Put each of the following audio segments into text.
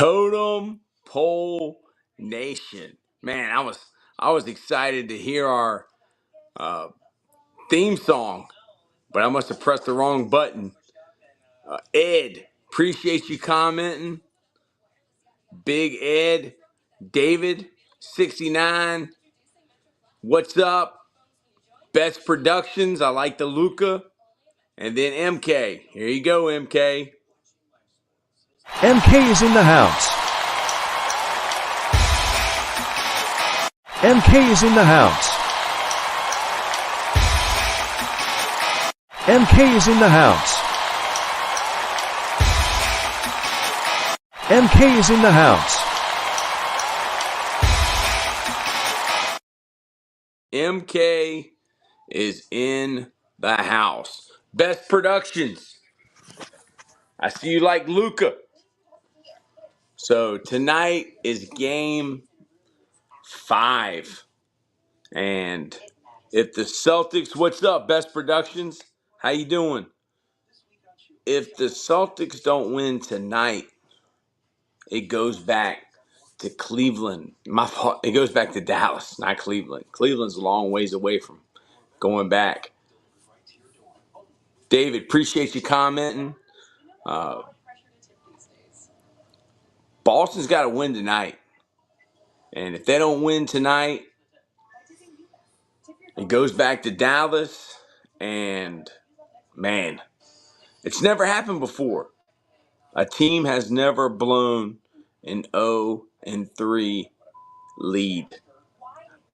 Totem Pole Nation. Man, I was excited to hear our uh, theme song, but I must have pressed the wrong button. Ed, appreciate you commenting. Big Ed, David, 69. What's up? Best Productions. I like the Luca. And then MK. Here you go, MK. MK is in the house. MK is in the house. MK is in the house. MK is in the house. MK is in the house. Best Productions. I see you like Luca. So tonight is game 5. And if the Celtics, what's up, Best Productions? How you doing? If the Celtics don't win tonight, it goes back to Cleveland. My fault. It goes back to Dallas, not Cleveland. Cleveland's a long ways away from going back. David, appreciate you commenting. Boston's got to win tonight. And if they don't win tonight, it goes back to Dallas. And, man, it's never happened before. A team has never blown an 0-3 lead.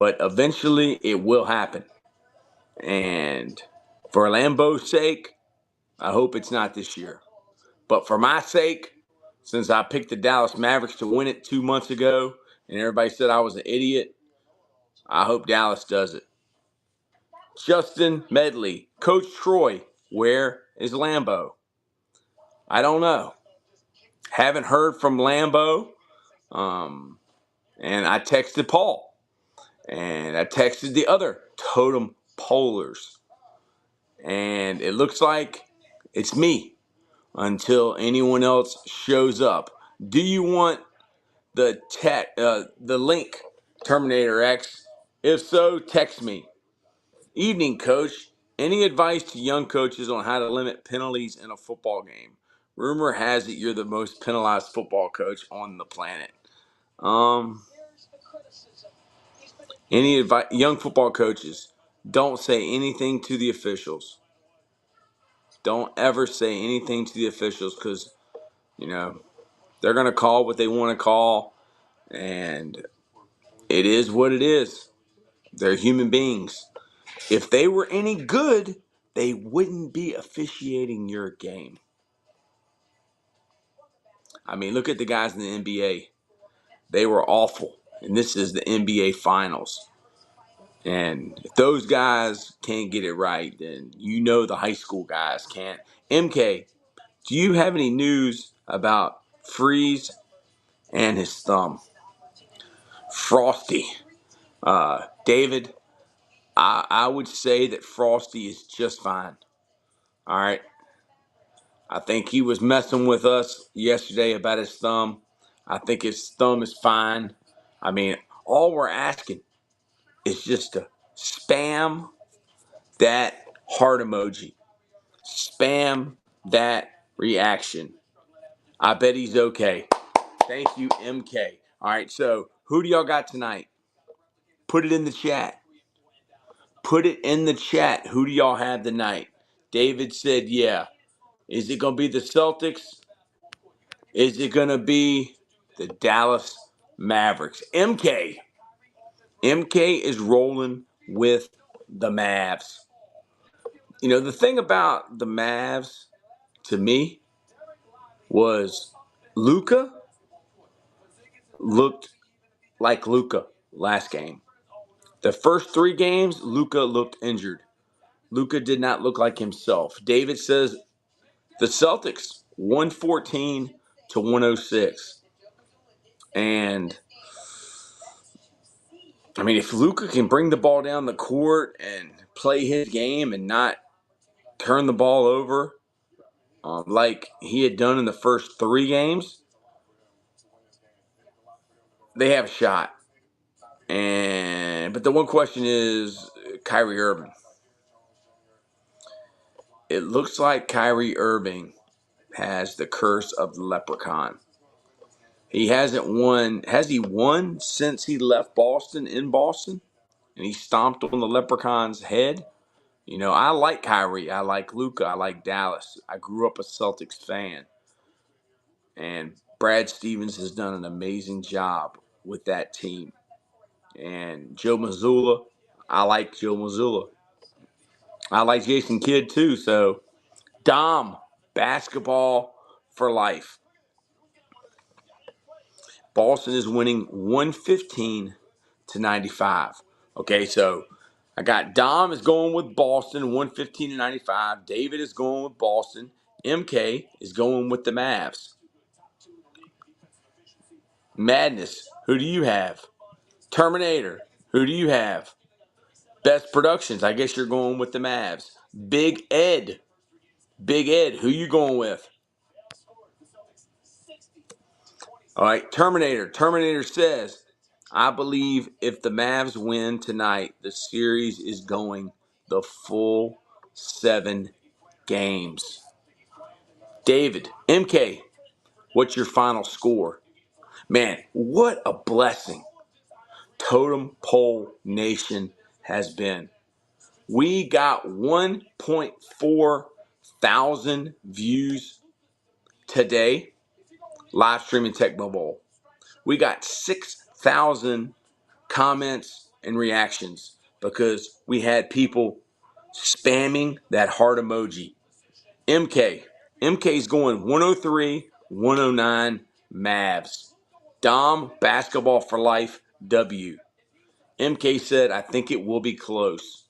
But eventually it will happen. And for Lambo's sake, I hope it's not this year. But for my sake, since I picked the Dallas Mavericks to win it 2 months ago and everybody said I was an idiot, I hope Dallas does it. Justin Medley, Coach Troy, where is Lambo? I don't know. Haven't heard from Lambo. And I texted Paul. And I texted the other totem polars. And it looks like it's me until anyone else shows up. Do you want the link, Terminator X? If so, text me. Evening, Coach. Any advice to young coaches on how to limit penalties in a football game? Rumor has it you're the most penalized football coach on the planet. Any advice, young football coaches? Don't say anything to the officials. Don't ever say anything to the officials because, they're going to call what they want to call, and it is what it is. They're human beings. If they were any good, they wouldn't be officiating your game. I mean, look at the guys in the NBA. They were awful, and this is the NBA Finals. And if those guys can't get it right, then the high school guys can't. MK, do you have any news about Freeze and his thumb? Frosty. David, I would say that Frosty is just fine. All right. I think he was messing with us yesterday about his thumb. I think his thumb is fine. I mean, all we're asking is just to spam that heart emoji. Spam that reaction. I bet he's okay. Thank you, MK. All right, so who do y'all got tonight? Put it in the chat. Put it in the chat. Who do y'all have tonight? David said, yeah. Is it going to be the Celtics? Is it going to be the Dallas Mavericks? MK is rolling with the Mavs. The thing about the Mavs to me was Luka looked like Luka last game. The first 3 games, Luka looked injured. Luka did not look like himself. David says the Celtics 114-106. And I mean, if Luka can bring the ball down the court and play his game and not turn the ball over like he had done in the first 3 games, they have a shot. But the one question is Kyrie Irving. It looks like Kyrie Irving has the curse of the leprechaun. He hasn't won. Has he won since he left Boston in Boston? And he stomped on the leprechaun's head? You know, I like Kyrie. I like Luka. I like Dallas. I grew up a Celtics fan. And Brad Stevens has done an amazing job with that team. And Joe Mazzulla, I like Joe Mazzulla. I like Jason Kidd too. So, Dom, basketball for life. Boston is winning 115-95. Okay, so I got Dom is going with Boston 115-95. David is going with Boston. MK is going with the Mavs. Madness, who do you have? Terminator, who do you have? Best Productions, I guess you're going with the Mavs. Big Ed, who you going with? All right, Terminator. Terminator says, I believe if the Mavs win tonight, the series is going the full 7 games. David, MK, what's your final score? Man, what a blessing Totem Pole Nation has been. We got 1.4 thousand views today, live streaming Tecmo Bowl. We got 6,000 comments and reactions because we had people spamming that heart emoji. MK's going 103, 109 Mavs. Dom, basketball for life, W. MK said, I think it will be close.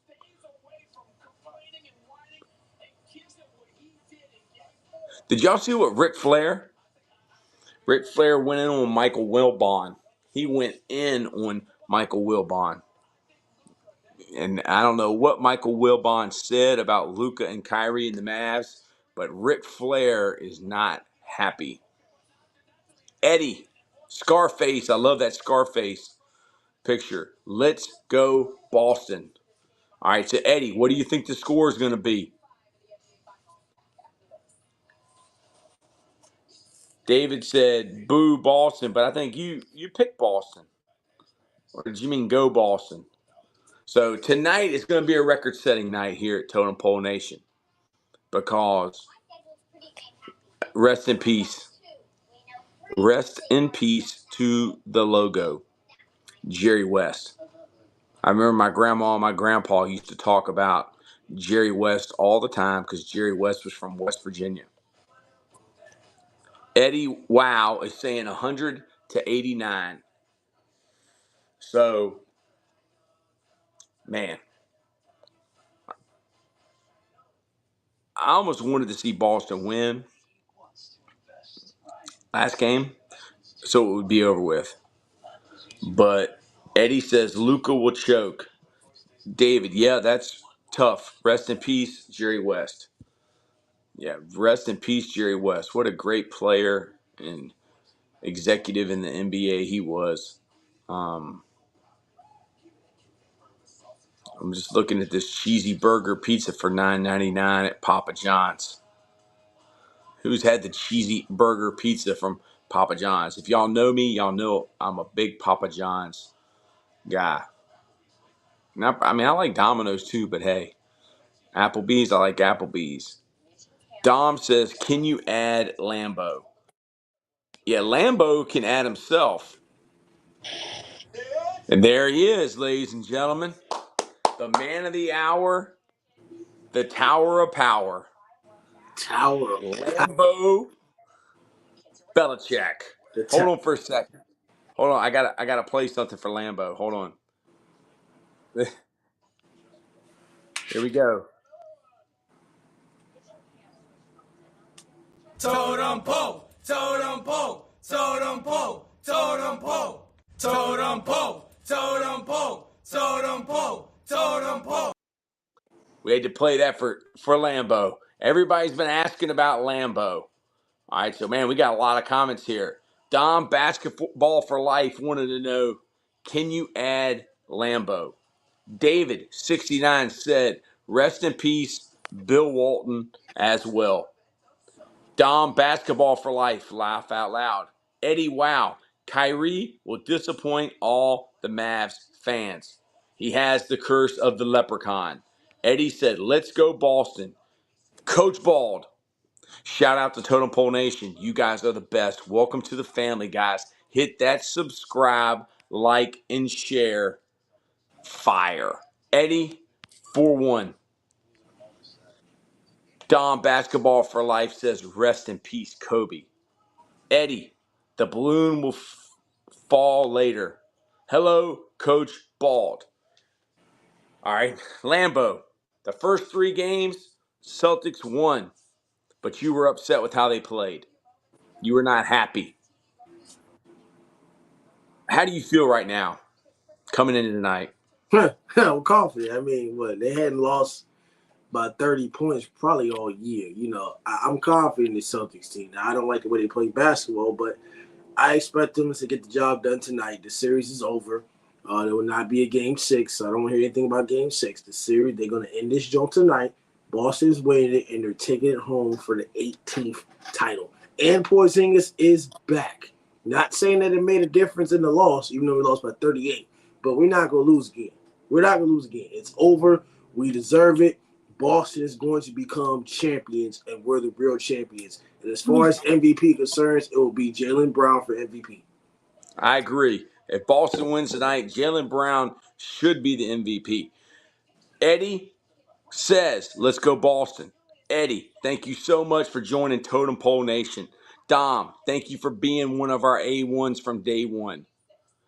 Did y'all see what Ric Flair? Ric Flair went in on Michael Wilbon. He went in on Michael Wilbon. And I don't know what Michael Wilbon said about Luka and Kyrie and the Mavs, but Ric Flair is not happy. Eddie, Scarface, I love that Scarface picture. Let's go Boston. All right, so Eddie, what do you think the score is going to be? David said, boo Boston, but I think you picked Boston. Or did you mean go Boston? So tonight is going to be a record-setting night here at Totem Pole Nation because rest in peace. Rest in peace to the logo, Jerry West. I remember my grandma and my grandpa used to talk about Jerry West all the time because Jerry West was from West Virginia. Eddie Wow is saying 100-89. So, man, I almost wanted to see Boston win last game so it would be over with. But Eddie says Luka will choke. David, yeah, that's tough. Rest in peace, Jerry West. Yeah, rest in peace, Jerry West. What a great player and executive in the NBA he was. I'm just looking at this cheesy burger pizza for $9.99 at Papa John's. Who's had the cheesy burger pizza from Papa John's? If y'all know me, y'all know I'm a big Papa John's guy. I mean, I like Domino's too, but hey, Applebee's, I like Applebee's. Dom says, can you add Lambo? Yeah, Lambo can add himself. And there he is, ladies and gentlemen. The man of the hour, the Tower of Power. Lambo Belichick. Hold on for a second. Hold on, I gotta play something for Lambo. Hold on. Here we go. Totem pole, totem pole, totem pole, totem pole, totem pole, totem pole, totem pole, totem pole. We had to play that for Lambo. Everybody's been asking about Lambo. All right, so man, we got a lot of comments here. Dom Basketball for Life wanted to know, can you add Lambo? David, 69, said, rest in peace, Bill Walton as well. Dom Basketball for Life, laugh out loud. Eddie, wow, Kyrie will disappoint all the Mavs fans. He has the curse of the leprechaun. Eddie said, let's go Boston. Coach Bald, shout out to Totem Pole Nation. You guys are the best. Welcome to the family, guys. Hit that subscribe, like, and share. Fire. Eddie, 4-1. Dom Basketball for Life says, rest in peace, Kobe. Eddie, the balloon will fall later. Hello, Coach Bald. All right, Lambo. The first 3 games, Celtics won, but you were upset with how they played. You were not happy. How do you feel right now coming into tonight? I'm confident. I mean, they hadn't lost by 30 points probably all year. I'm confident in the Celtics team. Now, I don't like the way they play basketball, but I expect them to get the job done tonight. The series is over. There will not be a game 6. So I don't want to hear anything about game 6. The series, they're going to end this joint tonight. Boston's winning it, and they're taking it home for the 18th title. And Porzingis is back. Not saying that it made a difference in the loss, even though we lost by 38. But we're not going to lose again. We're not going to lose again. It's over. We deserve it. Boston is going to become champions, and we're the real champions. And as far as MVP concerns, it will be Jaylen Brown for MVP. I agree. If Boston wins tonight, Jaylen Brown should be the MVP. Eddie says, let's go Boston. Eddie, thank you so much for joining Totem Pole Nation. Dom, thank you for being one of our A1s from day one.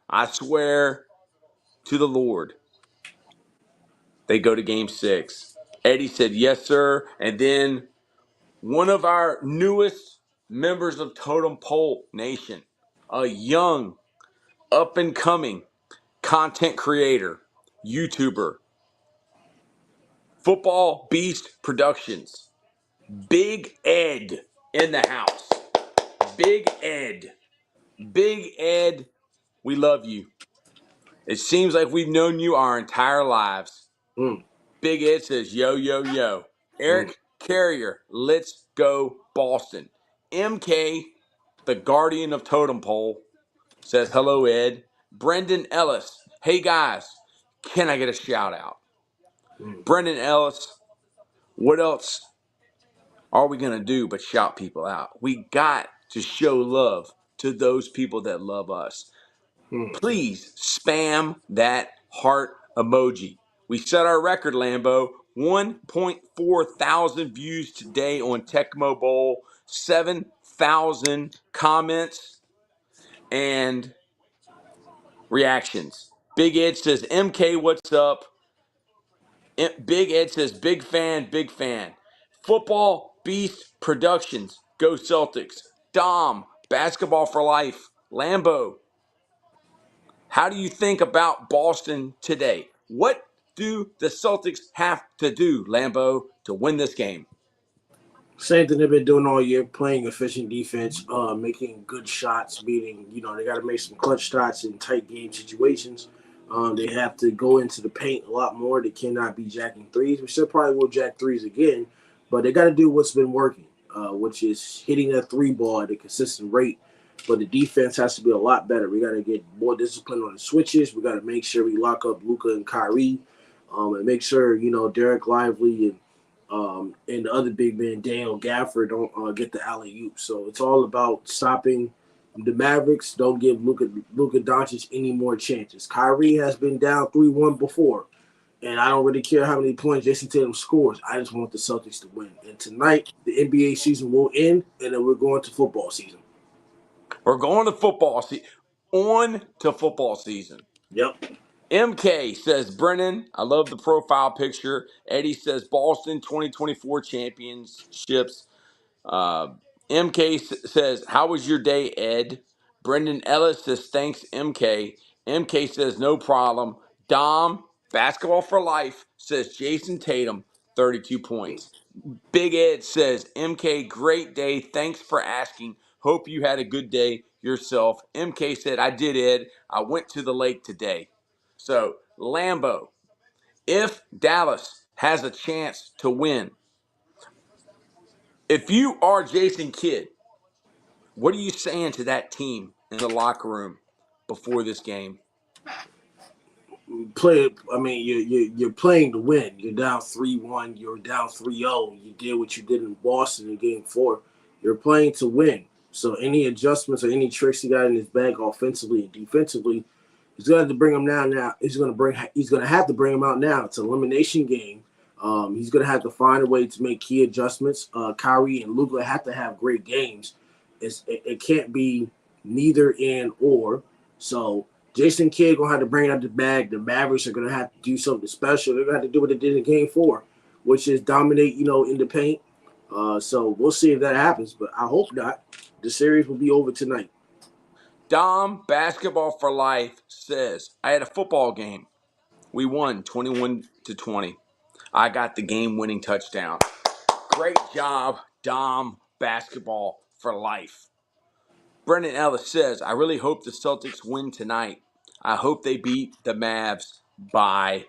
I swear to the Lord, they go to game 6. Eddie said, yes, sir. And then one of our newest members of Totem Pole Nation, a young, up-and-coming content creator, YouTuber, Football Beast Productions, Big Ed in the house. Big Ed. Big Ed, we love you. It seems like we've known you our entire lives. Mm, Big Ed says, yo, yo, yo. mm. Eric Carrier, let's go Boston. MK, the guardian of Totem Pole, says, hello, Ed. Brendan Ellis, hey, guys, can I get a shout out? Brendan Ellis, what else are we going to do but shout people out? We got to show love to those people that love us. Please spam that heart emoji. We set our record, Lambo. 1.4 thousand views today on Tecmo Bowl. 7,000 comments and reactions. Big Ed says, MK, what's up? Big Ed says, big fan, big fan. Football Beast Productions, go Celtics. Dom, Basketball for Life. Lambo, how do you think about Boston today? What do the Celtics have to do, Lambo, to win this game? Same thing they've been doing all year, playing efficient defense, making good shots, meaning, they got to make some clutch shots in tight game situations. They have to go into the paint a lot more. They cannot be jacking threes. We still probably will jack threes again, but they got to do what's been working, which is hitting that 3 ball at a consistent rate. But the defense has to be a lot better. We got to get more discipline on the switches. We got to make sure we lock up Luka and Kyrie, and make sure, Derek Lively and the other big man, Daniel Gafford, don't get the alley-oop. So it's all about stopping the Mavericks. Don't give Luka Doncic any more chances. Kyrie has been down 3-1 before, and I don't really care how many points Jason Tatum scores. I just want the Celtics to win. And tonight, the NBA season will end, and then we're going to football season. We're going to football season. On to football season. Yep. MK says, Brennan, I love the profile picture. Eddie says, Boston 2024 championships. MK says, how was your day, Ed? Brendan Ellis says, thanks, MK. MK says, no problem. Dom, Basketball for Life, says, Jason Tatum, 32 points. Big Ed says, MK, great day. Thanks for asking. Hope you had a good day yourself. MK said, I did, Ed. I went to the lake today. So, Lambo, if Dallas has a chance to win, if you are Jason Kidd, what are you saying to that team in the locker room before this game? Play. I mean, you're playing to win. You're down 3-1. You're down 3-0. You did what you did in Boston in Game 4. You're playing to win. So any adjustments or any tricks he got in his bag offensively and defensively, he's going to have to bring them down now. He's going to have to bring them out now. It's an elimination game. He's going to have to find a way to make key adjustments. Kyrie and Luka have to have great games. It can't be neither and or. So Jason Kidd going to have to bring out the bag. The Mavericks are going to have to do something special. They're going to have to do what they did in Game 4, which is dominate, in the paint. So we'll see if that happens, but I hope not. The series will be over tonight. Dom Basketball for Life says, I had a football game. We won 21-20. I got the game-winning touchdown. Great job, Dom Basketball for Life. Brendan Ellis says, I really hope the Celtics win tonight. I hope they beat the Mavs by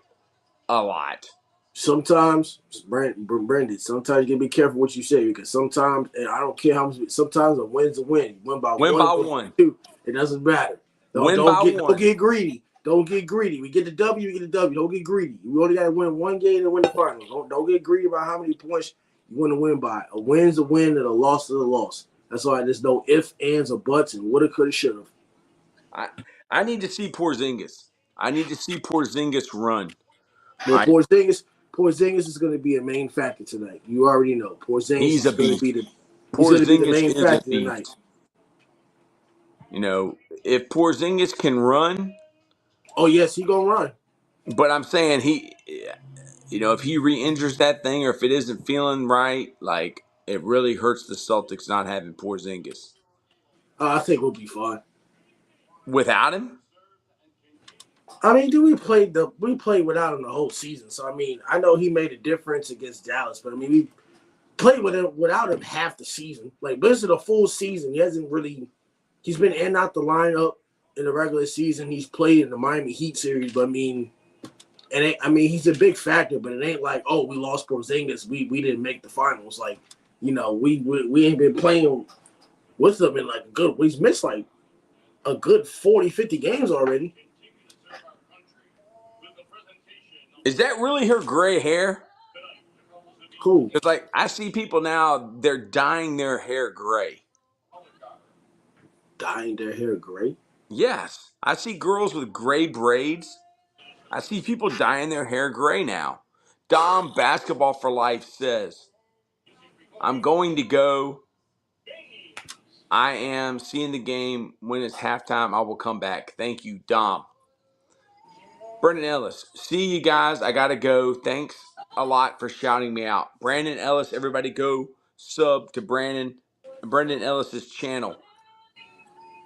a lot. Sometimes, Brandon, sometimes you gotta be careful what you say because sometimes, and I don't care how much, sometimes a win's a win. You win by Win one, by win by one. two. It doesn't matter. Win by Don't one. get greedy. Don't get greedy. We get the W, we get the W. Don't get greedy. You only gotta win one game to win the finals. Don't get greedy about how many points you want to win by. A win's a win and a loss is a loss. That's why there's no ifs, ands, or buts, and woulda, coulda, shoulda. I need to see Porzingis. I need to see Porzingis run. Well, Porzingis is going to be a main factor tonight. You already know Porzingis He's a is going to beast. be the Porzingis main is a factor tonight. beast. If Porzingis can run, Oh yes, he gonna run. but I'm saying if he re-injures that thing or if it isn't feeling right, like it really hurts the Celtics not having Porzingis. I think we'll be fine. Without him? I mean, we played without him the whole season. So I mean, I know he made a difference against Dallas, but I mean, we played without him half the season. Like this is a full season. He's been in and out the lineup in the regular season. He's played in the Miami Heat series, but I mean, he's a big factor, but it ain't like, oh, we lost Porzingis, we didn't make the finals. Like, we ain't been playing with them in like he's missed like a good 40, 50 games already. Is that really her gray hair? Cool. It's like I see people now, they're dyeing their hair gray. Dyeing their hair gray? Yes. I see girls with gray braids. I see people dyeing their hair gray now. Dom Basketball for Life says, I'm going to go. I am seeing the game. When it's halftime, I will come back. Thank you, Dom. Brendan Ellis, see you guys. I got to go. Thanks a lot for shouting me out. Brandon Ellis, everybody go sub to Brendan Ellis's channel.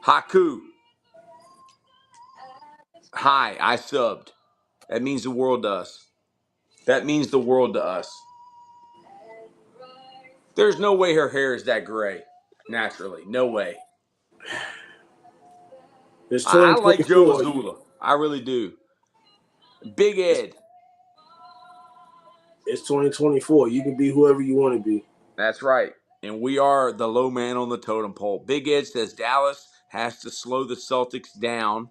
Haku. Hi, I subbed. That means the world to us. That means the world to us. There's no way her hair is that gray. Naturally. No way. It's I like Joe 2024. Mazzulla. I really do. Big Ed. It's 2024. You can be whoever you want to be. That's right. And we are the low man on the totem pole. Big Ed says Dallas has to slow the Celtics down.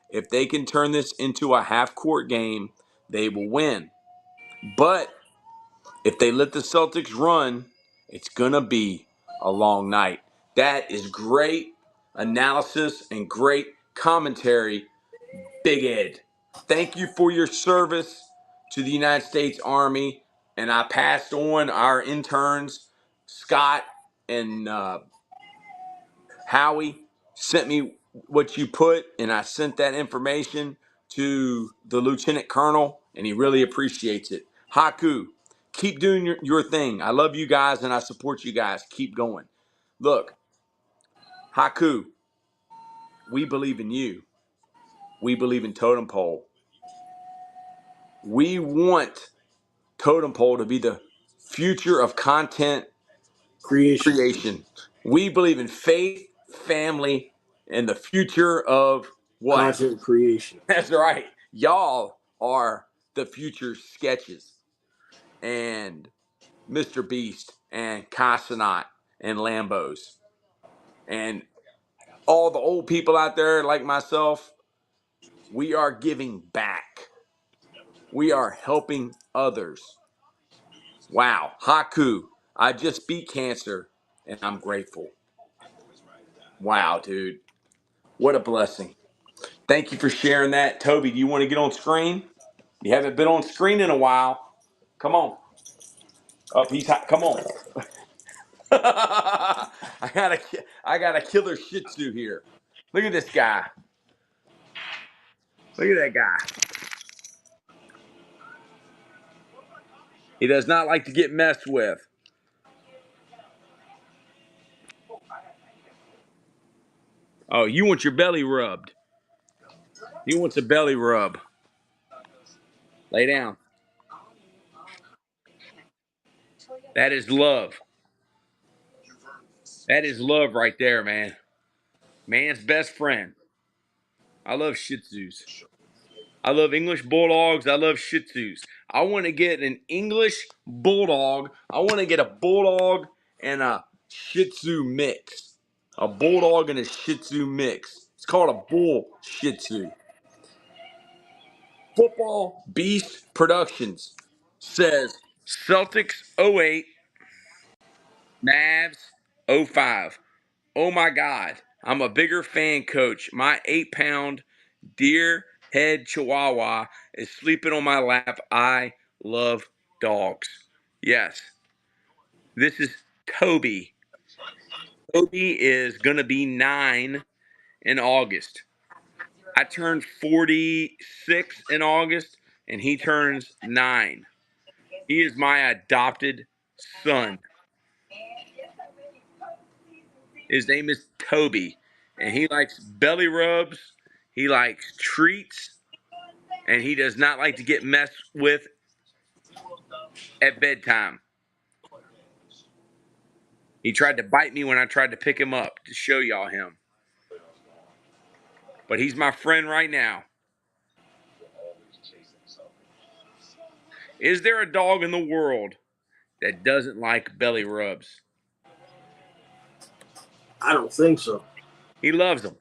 If they can turn this into a half-court game, they will win. But if they let the Celtics run, it's going to be a long night. That is great analysis and great commentary, Big Ed. Thank you for your service to the United States Army. And I passed on our interns, Scott and Howie, sent me what you put, and I sent that information to the lieutenant colonel, and he really appreciates it. Haku, keep doing your thing. I love you guys, and I support you guys. Keep going. Look, Haku, we believe in you. We believe in Totem Pole. We want Totem Pole to be the future of content Creation. creation. We believe in faith, family, and the future of what? Content creation. That's right. Y'all are the future sketches. And Mr. Beast and Casanat and Lambos. And all the old people out there like myself, we are giving back. We are helping others. Wow. Haku, I just beat cancer and I'm grateful. Wow, dude. What a blessing. Thank you for sharing that. Toby, do you want to get on screen? You haven't been on screen in a while. Come on. Up, he's hot. Come on. I got a killer Shih Tzu here. Look at this guy. Look at that guy. He does not like to get messed with. Oh, you want your belly rubbed. He wants a belly rub. Lay down. That is love. That is love right there, man. Man's best friend. I love Shih Tzus. I love English Bulldogs. I love Shih Tzus. I want to get an English Bulldog. I want to get a Bulldog and a Shih Tzu mix. A Bulldog and a Shih Tzu mix. It's called a Bull Shih Tzu. Football Beast Productions says Celtics '08, Mavs '05. Oh my God, I'm a bigger fan, coach. My 8-pound deer head chihuahua is sleeping on my lap. I love dogs. Yes, this is Toby. Toby is going to be 9 in August. I turned 46 in August, and he turns 9. He is my adopted son. His name is Toby, and he likes belly rubs. He likes treats, and he does not like to get messed with at bedtime. He tried to bite me when I tried to pick him up to show y'all him. But he's my friend right now. Is there a dog in the world that doesn't like belly rubs? I don't think so. He loves them.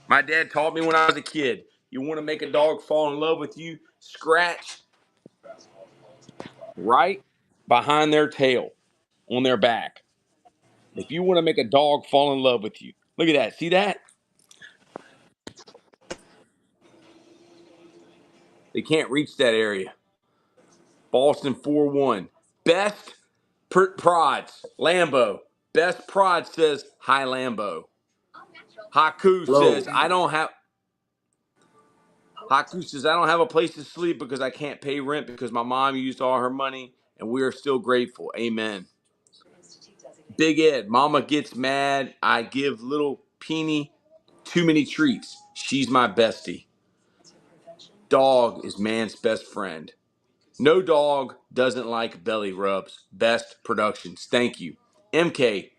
My dad taught me when I was a kid, you want to make a dog fall in love with you, scratch right behind their tail on their back. If you want to make a dog fall in love with you, look at that. See that? They can't reach that area. Boston 4-1. Best prods, Lambo. Best prod says hi Lambo. Haku Low. says I don't have Haku says I don't have a place to sleep because I can't pay rent because my mom used all her money and we are still grateful. Amen. Big Ed, mama gets mad. I give little Peony too many treats. She's my bestie. Dog is man's best friend. No dog doesn't like belly rubs. Best productions. Thank you. MK,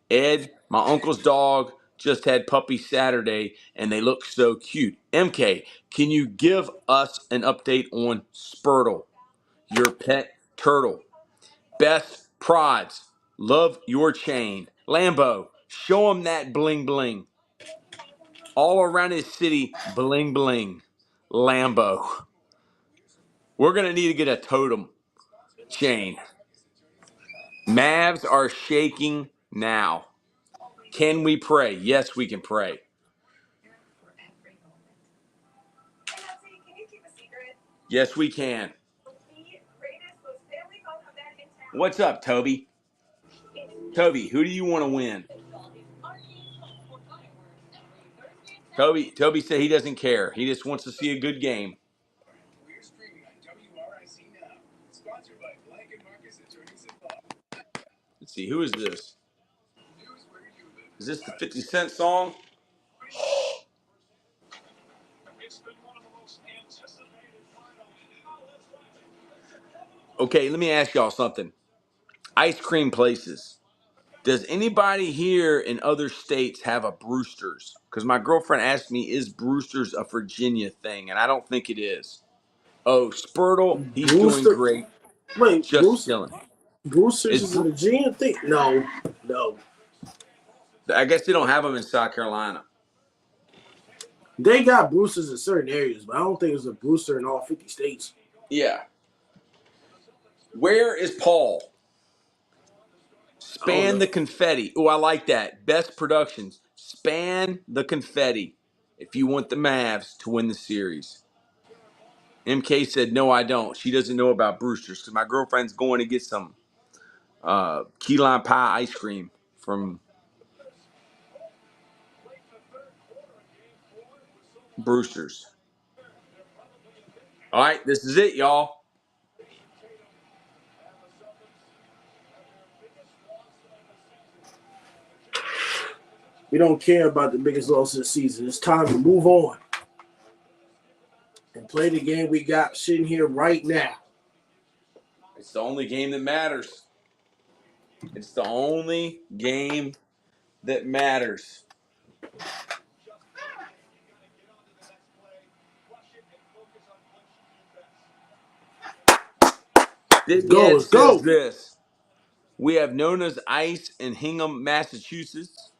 Ed, my uncle's dog just had puppy Saturday and they look so cute. MK, can you give us an update on Spurtle, your pet turtle? Best prods. Love your chain. Lambo, show him that bling bling. All around his city, bling bling. Lambo. We're going to need to get a totem chain. Mavs are shaking now. Can we pray? Yes, we can pray. Yes, we can. What's up, Toby? Toby, who do you want to win? Toby said he doesn't care. He just wants to see a good game. Let's see, who is this? Is this the 50 Cent song? Okay, let me ask y'all something. Ice cream places. Does anybody here in other states have a Brewster's? Because my girlfriend asked me, is Brewster's a Virginia thing? And I don't think it is. Oh, Spurtle, he's doing Brewster. great. Wait, Just chilling. Brewster's Is is a Virginia thing? No. I guess they don't have them in South Carolina. They got Brewsters in certain areas, but I don't think there's a Brewster in all 50 states. Yeah. Where is Paul? Span the confetti. Oh, I like that. Best Productions. Span the confetti if you want the Mavs to win the series. MK said, no, I don't. She doesn't know about Brewster's because my girlfriend's going to get some key lime pie ice cream from Brewster's. All right, this is it, y'all. We don't care about the biggest loss of the season. It's time to move on and play the game we got sitting here right now. It's the only game that matters. It's the only game that matters. Big Ed Let's says go. this. We have Nona's Ice in Hingham, Massachusetts.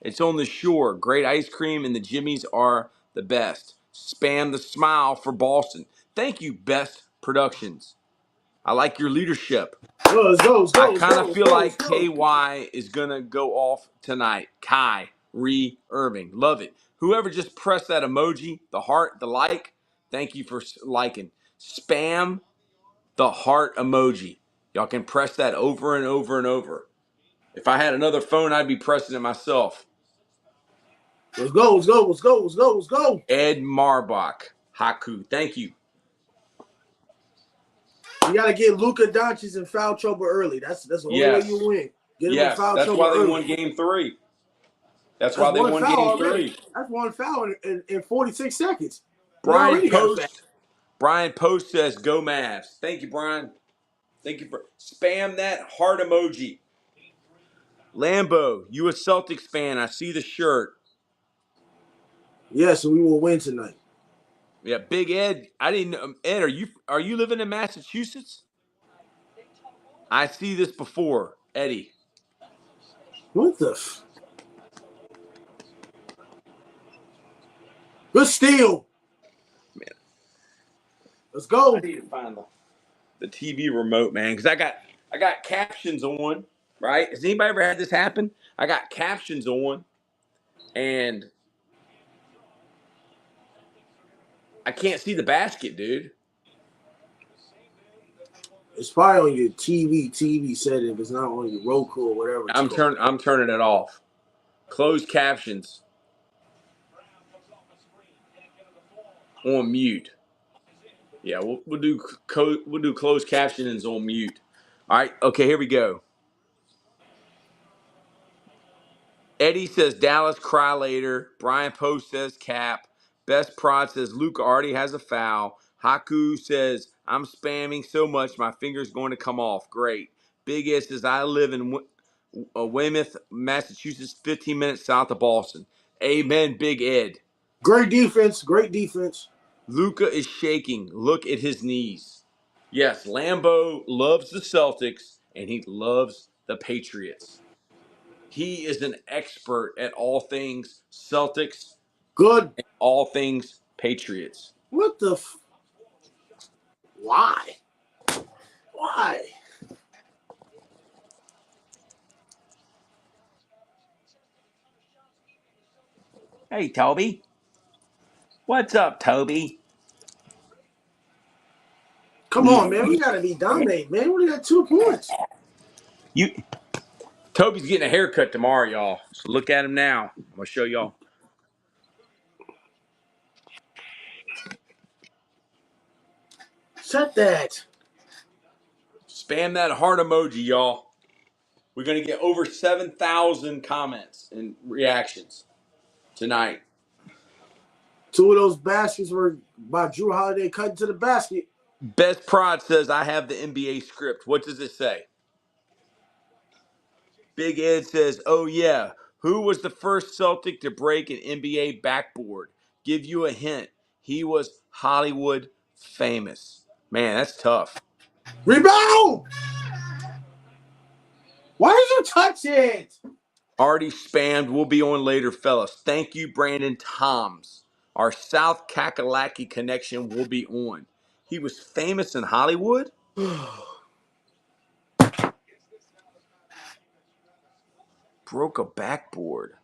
It's on the shore. Great ice cream and the Jimmies are the best. Spam the smile for Boston. Thank you, Best Productions. I like your leadership. Let's go. I kind of feel like KY is going to go off tonight. Kyrie Irving. Love it. Whoever just pressed that emoji, the heart, the like, thank you for liking. Spam the heart emoji. Y'all can press that over and over and over. If I had another phone, I'd be pressing it myself. Let's go. Ed Marbach. Haku. Thank you. You got to get Luka Doncic in foul trouble early. That's the only way you win. Get him in foul that's trouble why they early. won Game 3. That's why they won Game already. 3. That's one foul in 46 seconds. Brian Post says, go Mavs. Thank you, Brian. Thank you for spam that heart emoji. Lambo, you a Celtics fan. I see the shirt. Yes, we will win tonight. Yeah, Big Ed. I didn't know. Ed, are you living in Massachusetts? I see this before, Eddie. What the? Good steal. Man, Let's go. I need to find the TV remote, man, because I got captions on. Right? Has anybody ever had this happen? I got captions on, and I can't see the basket, dude. It's probably on your TV setting. It's not on your Roku or whatever. I'm turning it off. Closed captions on mute. Yeah, we'll do closed captions on mute. All right. Okay, here we go. Eddie says Dallas cry later. Brian Post says Cap. Best Prod says Luke already has a foul. Haku says I'm spamming so much my finger's going to come off. Great. Big S says I live in Weymouth, Massachusetts, 15 minutes south of Boston. Amen, Big Ed. Great defense. Luka is shaking. Look at his knees. Yes, Lambo loves the Celtics and he loves the Patriots. He is an expert at all things Celtics, Good. and all things Patriots. What the? Why? Hey, Toby. What's up, Toby? Come on, man. We gotta be dominating, man. We only got 2 points. Toby's getting a haircut tomorrow, y'all. So look at him now. I'm gonna show y'all. Set that. Spam that heart emoji, y'all. We're gonna get over 7,000 comments and reactions tonight. 2 of those baskets were by Drew Holiday cutting to the basket. Best Prod says I have the NBA script. What does it say? Big Ed says, oh, yeah. Who was the first Celtic to break an NBA backboard? Give you a hint. He was Hollywood famous. Man, that's tough. Rebound! Why did you touch it? Already spammed. We'll be on later, fellas. Thank you, Brandon Toms. Our South Kakalaki connection will be on. He was famous in Hollywood? Broke a backboard.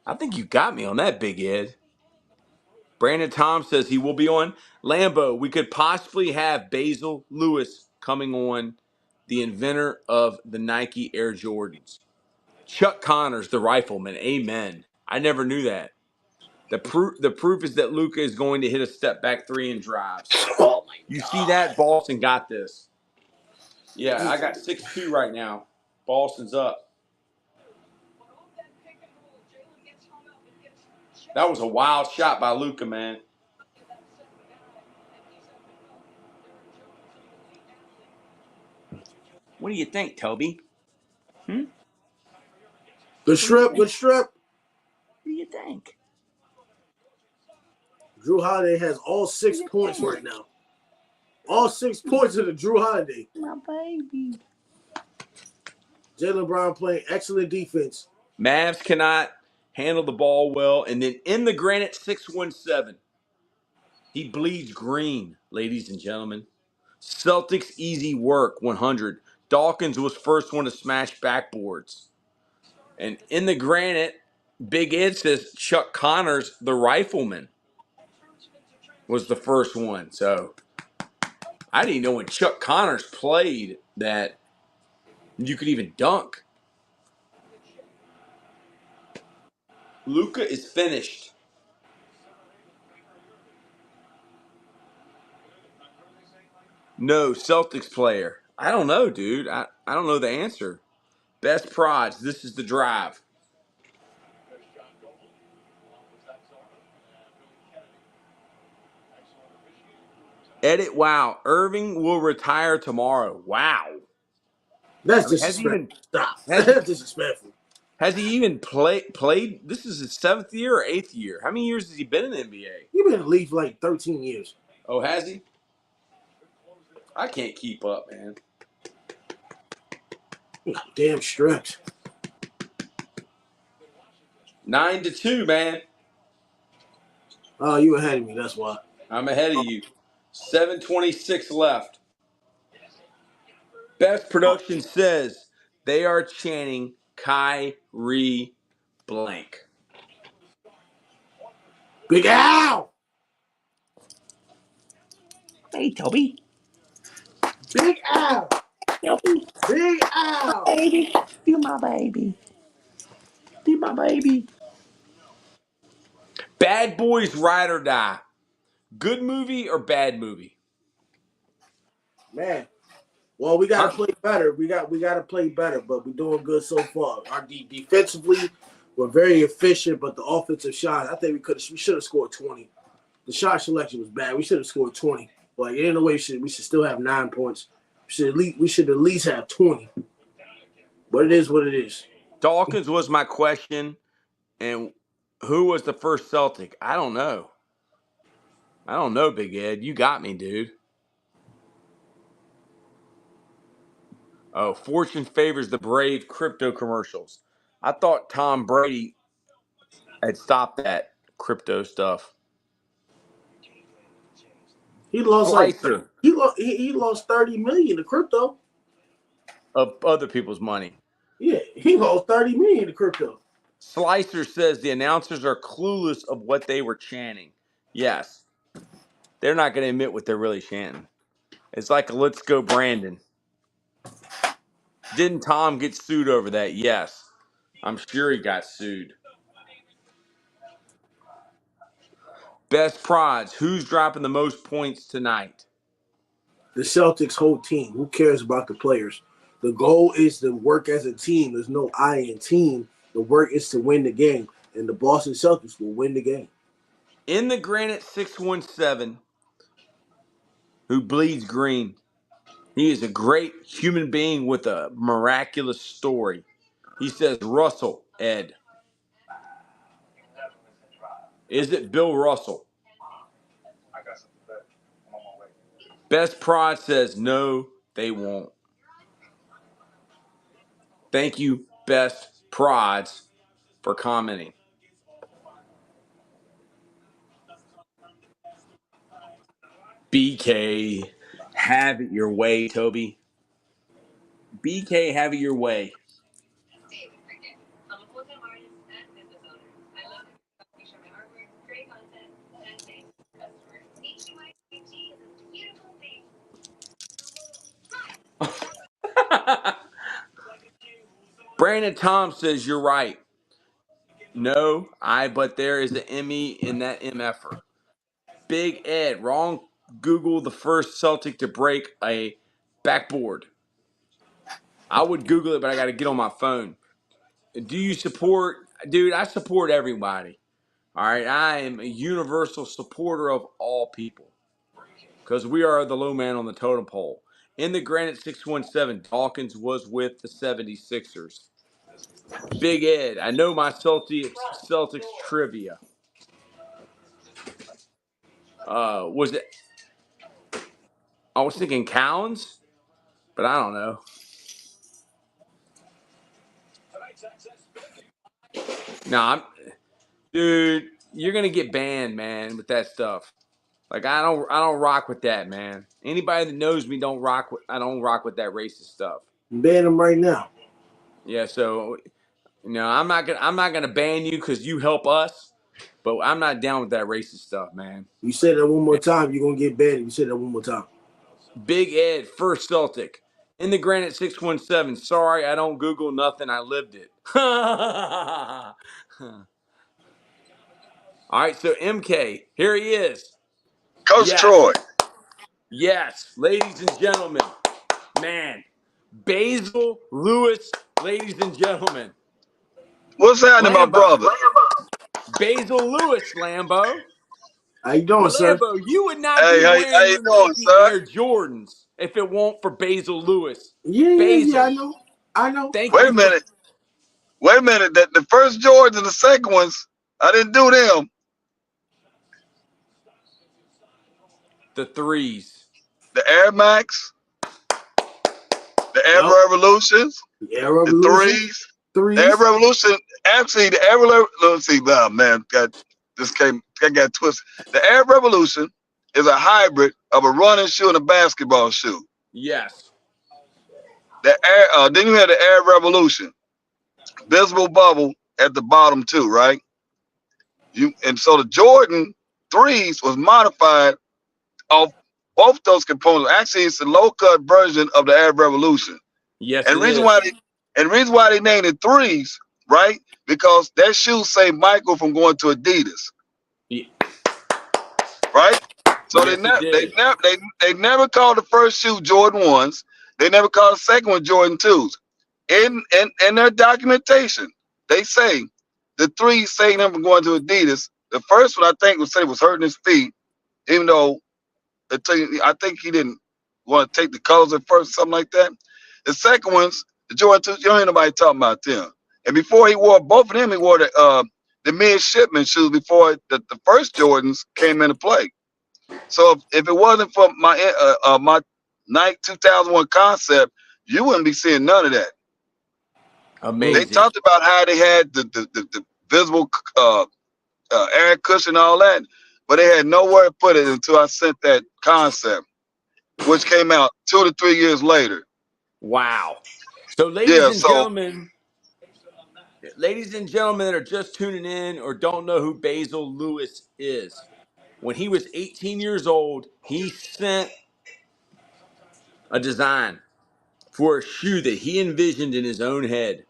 I think you got me on that, Big Ed. Brandon Tom says he will be on Lambo. We could possibly have Basil Lewis coming on, the inventor of the Nike Air Jordans. Chuck Connors, the rifleman. Amen. I never knew that. The proof is that Luka is going to hit a step back three and drives. Oh my You see God. that? Boston got this. Yeah, I got 6-2 right now. Boston's up. That was a wild shot by Luka, man. What do you think, Toby? Good strip, good strip. What do you think? Drew Holiday has all 6 points right now. All 6 points of the Drew Holiday. My baby. Jaylen Brown playing excellent defense. Mavs cannot handle the ball well. And then in the granite 617. He bleeds green, ladies and gentlemen. Celtics easy work 100. Dawkins was first one to smash backboards. And in the granite, Big Ed says Chuck Connors, the rifleman, was the first one. So I didn't know when Chuck Connors played that you could even dunk. Luka is finished. No, Celtics player. I don't know, dude. I don't know the answer. Best prods. This is the drive. Edit. Wow. Irving will retire tomorrow. Wow. That's I mean, has he disrespectful. even Stop. has That's disrespectful. has he even played? This is his 7th year or 8th year. How many years has he been in the NBA? You've been in the league for like 13 years. Oh, has he? I can't keep up, man. Damn stripped. 9-2, man. Oh, you ahead of me. That's why. I'm ahead of you. 7:26 left. Best Production says they are chanting Kyrie blank. Big Al. Hey, Toby. Big Al. Toby. Big Al. Baby. You my baby. You my baby. Bad Boys Ride or Die. Good movie or bad movie? Man. Well, we got Huh? to play better. We got to play better, but we're doing good so far. Our defensively, we're very efficient, but the offensive shot, I think we should have scored 20. The shot selection was bad. We should have scored 20. Like, in a way, we should still have 9 points. We should at least have 20. But it is what it is. Dawkins was my question. And who was the first Celtic? I don't know. I don't know, Big Ed. You got me, dude. Oh, fortune favors the brave crypto commercials. I thought Tom Brady had stopped that crypto stuff. He lost Slicer he lost 30 million to crypto. of other people's money. Yeah, he lost 30 million to crypto. Slicer says the announcers are clueless of what they were chanting. Yes. They're not going to admit what they're really chanting. It's like a let's go Brandon. Didn't Tom get sued over that? Yes. I'm sure he got sued. Best prods. Who's dropping the most points tonight? The Celtics whole team. Who cares about the players? The goal is to work as a team. There's no I in team. The work is to win the game. And the Boston Celtics will win the game. In the Granite 617, who bleeds green. He is a great human being with a miraculous story. He says Russell, Ed. Is it Bill Russell? Best Prod says no, they won't. Thank you, Best Prods, for commenting. BK, have it your way, Toby. BK, have it your way. Brandon Tom says you're right. No, but there is an ME in that MFer. Big Ed, wrong. Google the first Celtic to break a backboard. I would Google it, but I got to get on my phone. Do you support? Dude, I support everybody. All right, I am a universal supporter of all people because we are the low man on the totem pole. In the Granite 617, Dawkins was with the 76ers. Big Ed, I know my Celtics trivia. Was it? I was thinking Cowens, but I don't know. No, dude, you're gonna get banned, man, with that stuff. Like I don't rock with that, man. Anybody that knows me I don't rock with that racist stuff. Ban him right now. Yeah, so I'm not gonna ban you because you help us, but I'm not down with that racist stuff, man. You said that one more time, you're gonna get banned. You said that one more time. Big Ed, first Celtic. In the Granite 617. Sorry, I don't Google nothing. I lived it. All right, so MK, here he is. Coach Yes. Troy. Yes, ladies and gentlemen. Man, Basil Lewis, ladies and gentlemen. What's happening, my Lambo. brother? Basil Lewis, Lambo. How you doing, sir? Lambo, you would not Hey, be how wearing you your doing, Nike sir? Air Jordans if it won't for Basil Lewis. Yeah, Basil. I know. Thank Wait you a minute. That the first Jordans and the second ones, I didn't do them. The threes. The Air Max, the Air Yep. Revolutions, The Air the Revolution. threes. Threes. The Air Revolution, actually, the Air Revolution, let's see, oh, man, I got twisted. The Air Revolution is a hybrid of a running shoe and a basketball shoe. Yes. The Air, then you had the Air Revolution, visible bubble at the bottom too, right? And so the Jordan threes was modified off both those components. Actually, it's a low cut version of the Air Revolution. Yes, And it the reason is. why they named it threes, right? Because that shoe saved Michael from going to Adidas, Yeah. right? So Yes, it did. they never called the first shoe Jordan ones. They never called the second one Jordan twos. In their documentation, they say the threes saved him from going to Adidas. The first one I think was said was hurting his feet, even though I think he didn't want to take the colors at first, something like that. The second one's the Jordan 2, you don't hear nobody talking about them. And before he wore both of them, he wore the midshipman shoes before the first Jordans came into play. So if it wasn't for my Nike 2001 concept, you wouldn't be seeing none of that. Amazing. They talked about how they had the visible air cushion and all that, but they had nowhere to put it until I sent that concept, which came out 2 to 3 years later. Wow. So, ladies and gentlemen that are just tuning in or don't know who Basil Lewis is, when he was 18 years old, he sent a design for a shoe that he envisioned in his own head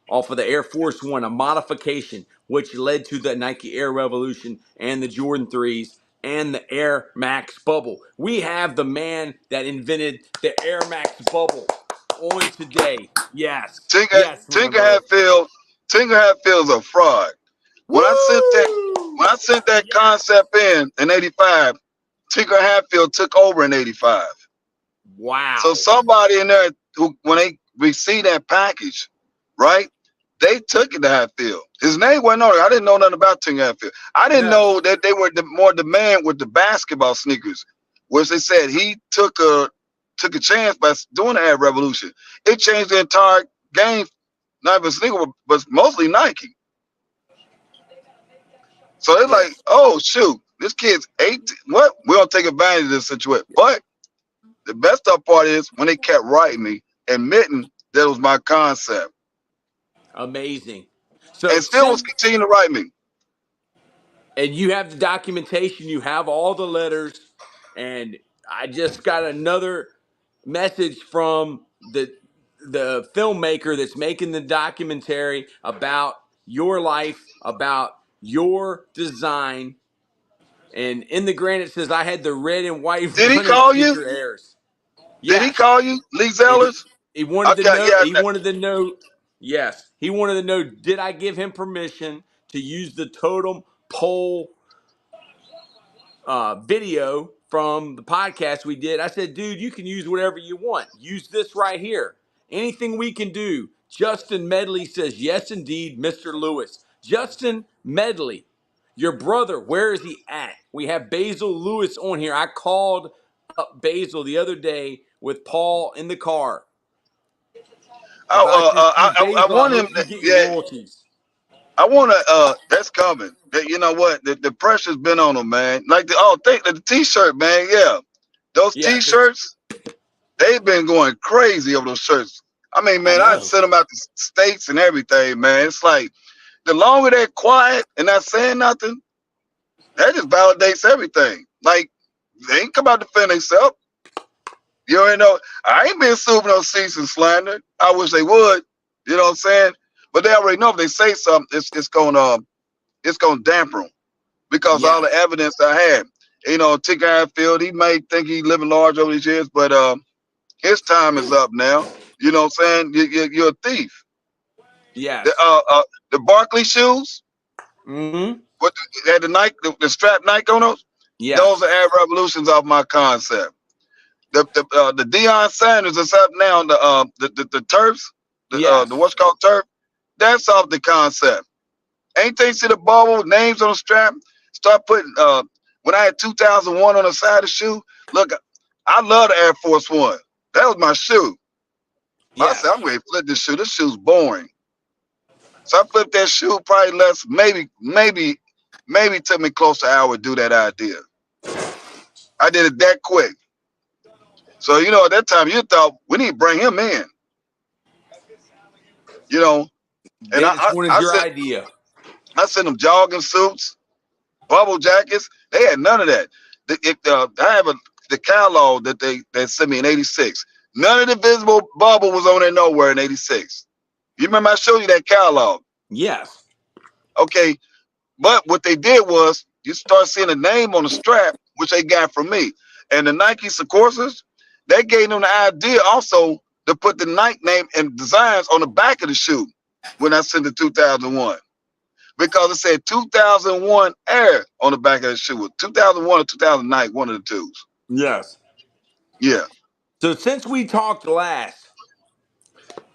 off of the Air Force One, a modification which led to the Nike Air Revolution and the Jordan 3s and the Air Max Bubble. We have the man that invented the Air Max Bubble on today. Yes. Tinker Yes, Lambo. Hatfield's a fraud. When I sent that concept in '85, Tinker Hatfield took over in '85. Wow. So somebody in there who, when they received that package, right? They took it to Hatfield. His name wasn't on it. I didn't know nothing about Tim Hatfield. I didn't No. know that they were more demand with the basketball sneakers, which they said he took a chance by doing the ad revolution. It changed the entire game, not even sneaker, but mostly Nike. So they're like, Yes. oh shoot, this kid's 18. What? We don't take advantage of this situation. But the best up part is when they kept writing me, admitting that was my concept, Amazing. So and still was since continuing to write me. and you have the documentation, you have all the letters, and I just got another message from the filmmaker that's making the documentary about your life, about your design. And in the grant it says I had the red and white Did he running call you? sneaker airs. Did he Yes. call you, Lee And Zellers? he wanted to Okay, know. yeah. He wanted to know. Yes, he wanted to know. Did I give him permission to use the totem pole video from the podcast we did? I said, dude, you can use whatever you want. Use this right here. Anything we can do. Justin Medley says, yes, indeed, Mr. Lewis. Justin Medley, your brother, where is he at? We have Basil Lewis on here. I called up Basil the other day with Paul in the car about your shoes. I Basil, I want him. hope you get your Yeah, royalties. I want to. That's coming. You know what? The pressure's been on him, man. Like think the T-shirt, man. Yeah, those Yeah, T-shirts, they've been going crazy over those shirts. I mean, I man, I know. sent them out to states and everything, man. It's like the longer they're quiet and not saying nothing, that just validates everything. Like they ain't come out to defend themselves. You already know. I ain't been sued for no cease and slander. I wish they would. You know what I'm saying? But they already know if they say something, it's gonna dampen them because all Yes. the evidence I had. You know, Tick Field, he may think he's living large over these years, but his time is up now. You know what I'm saying? You're a thief. Yes. The Barkley shoes, Mm-hmm. what had the Nike, the strap Nike on those. Those Yes. are Arab revolutions off my concept. The Deion Sanders that's up now, the turfs, the Yes. what's called turf, that's off the concept. Ain't they see the bubble names on the strap? Start putting when I had 2001 on the side of the shoe. Look, I love the Air Force One. That was my shoe. I said, Yes. I'm going to flip this shoe. This shoe's boring. So I flipped that shoe probably less, maybe took me close to an hour to do that idea. I did it that quick. So, you know, at that time you thought we need to bring him in, you know, and They just wanted your idea. I sent them jogging suits, bubble jackets. They had none of that. I have the catalog that they sent me in '86. None of the visible bubble was on there nowhere in '86. You remember I showed you that catalog? Yes. Okay, but what they did was you start seeing a name on the strap, which they got from me, and the Nike Sikorsas, they gave them the idea also to put the Nike name and designs on the back of the shoe when I sent the 2001. Because it said 2001 Air on the back of the shoe. 2001 or 2009, one of the twos. Yes. Yeah. So since we talked last,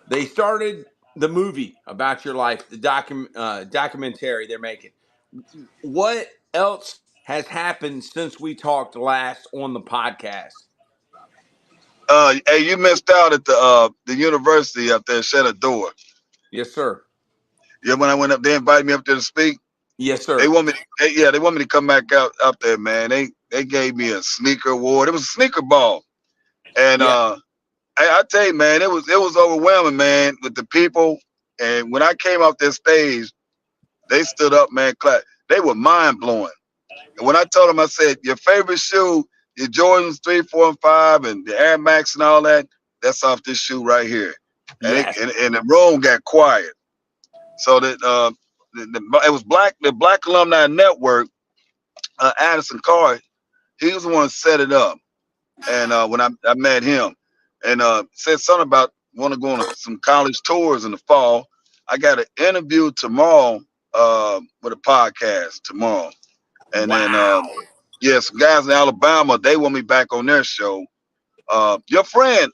they started the movie about your life, the documentary they're making. What else has happened since we talked last on the podcast? Hey, you missed out at the university up there, shut a door. Yes, sir. Yeah, when I went up, they invited me up there to speak. Yes, They sir. want me. They want me to come back out up there, man. They gave me a sneaker award. It was a sneaker ball, and Yeah. I tell you, man, it was overwhelming, man, with the people. And when I came off that stage, they stood up, man, clap. They were mind blowing. And when I told them, I said, your favorite shoe, your Jordans 3, 4, and 5, and the Air Max and all that, that's off this shoe right here. And Yes. and the room got quiet. So that it was the Black Alumni Network. Addison Carr, he was the one who set it up. And when I met him, and said something about want to go on some college tours in the fall. I got an interview tomorrow with a podcast tomorrow, and then Wow. yeah, some guys in Alabama, they want me back on their show. Your friend,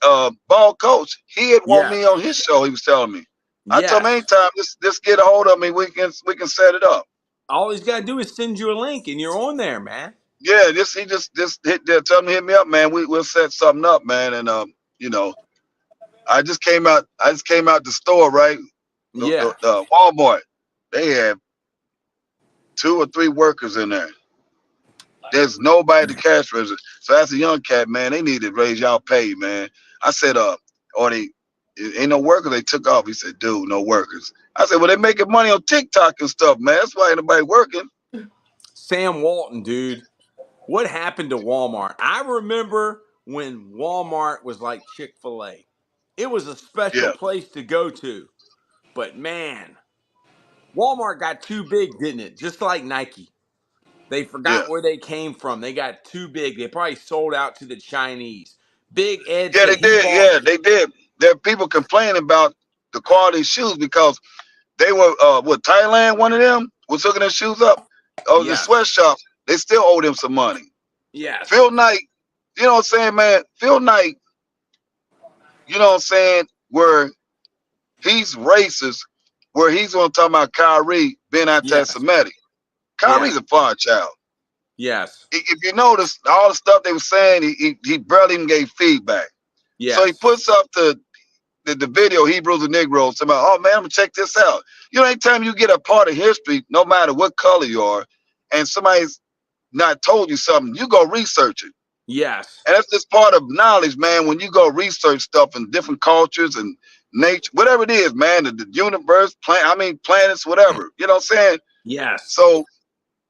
ball coach, he had want Yes. me on his show. He was telling me. I told him Yes. anytime, just get a hold of me. We can set it up. All he's got to do is send you a link, and you're on there, man. Yeah, he just hit there. Tell him to hit me up, man. We'll set something up, man. And you know, I just came out the store, right? Yeah. The Walmart. They have 2 or 3 workers in there. There's nobody at the cash register. So as a young cat, man, they need to raise y'all pay, man. I said, or they ain't no workers. They took off. He said, dude, no workers. I said, well, they making money on TikTok and stuff, man. That's why ain't nobody working. Sam Walton, dude. What happened to Walmart? I remember when Walmart was like Chick-fil-A. It was a special Yeah, place to go to. But man, Walmart got too big, didn't it? Just like Nike. They yeah. forgot where they came from. They got too big. They probably sold out to the Chinese. Big Ed Yeah, said they he did. bought. Yeah, they did. There are people complaining about the quality of shoes because they were Thailand, one of them was hooking their shoes up. Oh, the Yes. sweatshop, they still owe them some money. Yes. Phil Knight, you know what I'm saying, man? Phil Knight, you know what I'm saying, where he's racist, where he's gonna talk about Kyrie being Yes. anti-Semitic. Kyrie's Yes. a fine child. Yes. If you notice all the stuff they were saying, he barely even gave feedback. So he Yes. puts up the video, Hebrews and Negroes, about, oh man, I'm gonna check this out. You know, anytime you get a part of history, no matter what color you are, and somebody's not told you something, you go research it. Yes. And that's just part of knowledge, man. When you go research stuff in different cultures and nature, whatever it is, man, the universe, planets, whatever. You know what I'm saying? Yes. So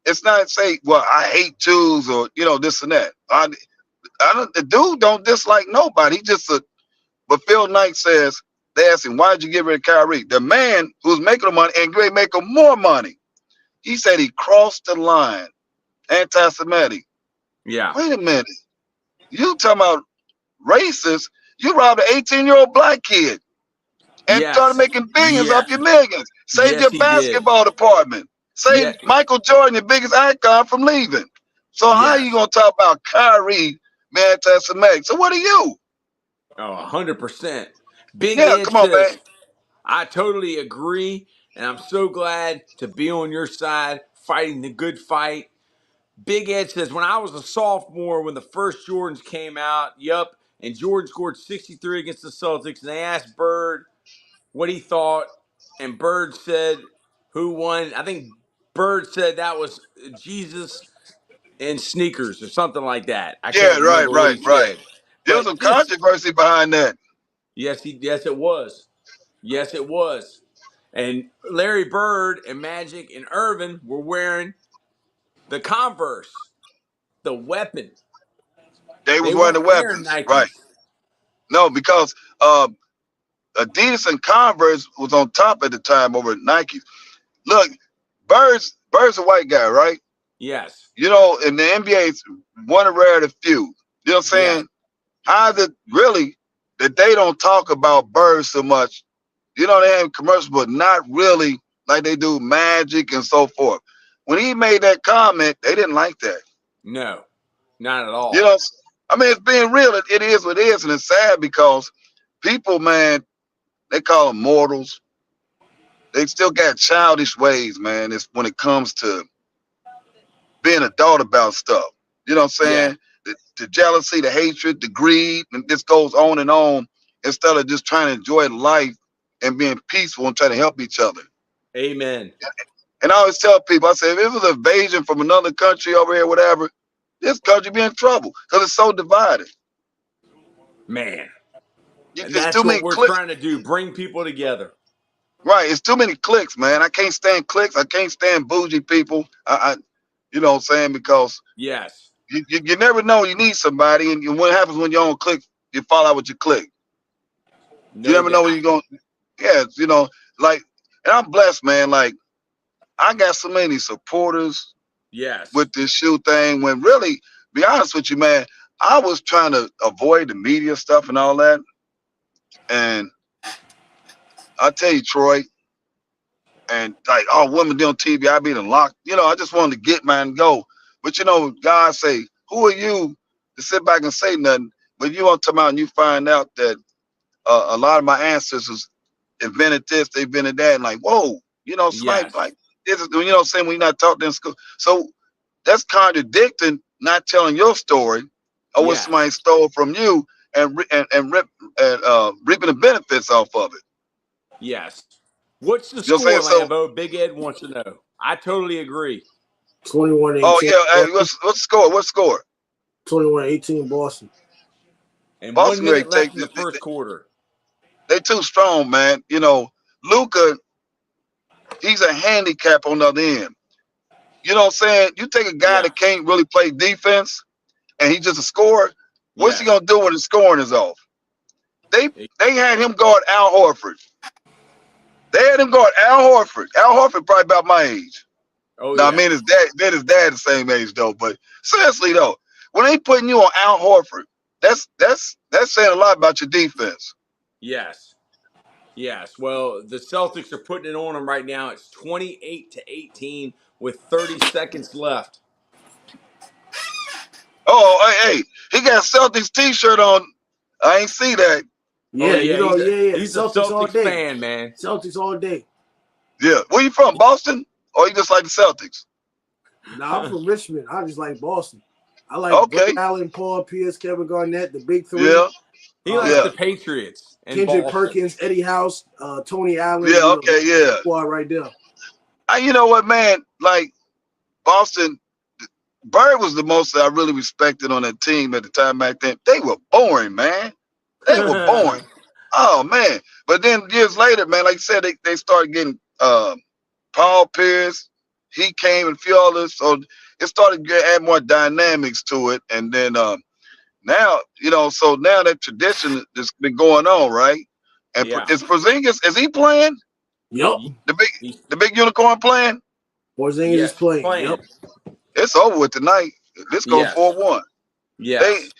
it's not say, well, I hate Jews or this and that. The dude don't dislike nobody. He just a. But Phil Knight says they asked him, why'd you get rid of Kyrie? The man who's making the money and going to make him more money. He said he crossed the line, anti-Semitic. Yeah. Wait a minute. You talking about racist? You robbed an 18-year-old black kid and started Yes. making billions off Yes. your millions. Saved Yes, your he did. basketball department. Yeah. Saved Michael Jordan, the biggest icon, from leaving. So how are you Yes. going to talk about Kyrie, man, anti-Semitic? So what are you? Oh, 100%. Big Yeah, Ed come on, man. says, I totally agree, and I'm so glad to be on your side, fighting the good fight. Big Ed says, when I was a sophomore, when the first Jordans came out, and Jordan scored 63 against the Celtics, and they asked Bird what he thought, and Bird said, who won? I think Bird said that was Jesus and sneakers or something like that. I Yeah, can't remember what he right. said. There was But some this, controversy behind that. yes, it was. Yes, it was. And Larry Bird and Magic and Irvin were wearing the Converse, the weapon. They They was wearing the weren't wearing weapons, right? Nikes. No, because Adidas and Converse was on top at the time over Nike. Look, Bird's a white guy, right? Yes. You know, in the NBA, it's one of rare the few. You know what I'm Yes. saying? How is it really that they don't talk about Bird so much? You know, they have commercials, but not really like they do Magic and so forth. When he made that comment, they didn't like that. No, not at You all. know, I mean, it's being real. It is what it is, and it's sad because people, man, they call them mortals. They still got childish ways, man. It's when it comes to being adult about stuff. You know what I'm Yeah. saying? The jealousy, the hatred, the greed, and this goes on and on instead of just trying to enjoy life and being peaceful and trying to help each other. Amen. And I always tell people, I say, if it was an invasion from another country over here, whatever, this country be in trouble because it's so divided. Man. And It's that's too what many we're clicks. trying to do, bring people together. Right. It's too many clicks, man. I can't stand clicks. I can't stand bougie people. You know what I'm saying? Because Yes. you never know. You need somebody. And what happens when you don't click, you fall out with your click. You No never know when doubt. you're going. Yeah. Like, and I'm blessed, man. Like, I got so many supporters Yes. with this shoe thing when really, be honest with you, man, I was trying to avoid the media stuff and all that. And I tell you, Troy, and like, oh, women doing TV, I be locked. I just wanted to get mine and go. But God say, who are you to sit back and say nothing? But you want to come out and you find out that a lot of my ancestors invented this, they invented that, and like, whoa, Snipe, Yes. like, this is, saying when you're not taught in school. So that's contradicting not telling your story or what Yes. somebody stole from you and reaping the benefits off of it. Yes. What's the You know what I'm score, saying? So, Lambo? Big Ed wants to know. I totally agree. oh 21-18. yeah, hey, what's the score? What's the score? 21-18 Boston. And 1 Boston minute ready to left take in the first quarter. they too strong, man. Luka, he's a handicap on the other end. You know what I'm saying? You take a guy Yeah. that can't really play defense and he's just a scorer. What's he Yes. gonna do when the scoring is off? They had him guard Al Horford. They had him guard Al Horford. Al Horford probably about my age. Oh, Now, I yeah. mean, his dad the same age though. But seriously though, when they putting you on Al Horford, that's saying a lot about your defense. Yes. Yes. Well, the Celtics are putting it on them right now. It's 28-18 with 30 seconds left. Oh, hey, he got Celtics t-shirt on. I ain't see that. Oh, Yeah, yeah. He's a Celtics all Celtics day. fan, man. Celtics all day. Yeah. Where you from? Boston? Or you just like the Celtics? Nah, I'm from Richmond. I just like Boston. I like Okay. Ray Allen, Paul Pierce, Kevin Garnett, the big three. Yeah. He likes Yeah. the Patriots and Kendrick Boston. Perkins, Eddie House, Tony Allen. Yeah. Okay. Yeah. Squad right there. You know what, man? Like Boston, Bird was the most I really respected on that team at the time back then. They were boring, man. They were boring. Oh man. But then years later, man, like you said, they started getting Paul Pierce. He came and a few others. So it started to add more dynamics to it. And then now, so now that tradition has been going on, right? And Yeah. is Porzingis, is he playing? Yep. The big unicorn playing? Porzingis Yes, is playing. playing. Yep. It's over with tonight. This go Yes. 4-1. Yes.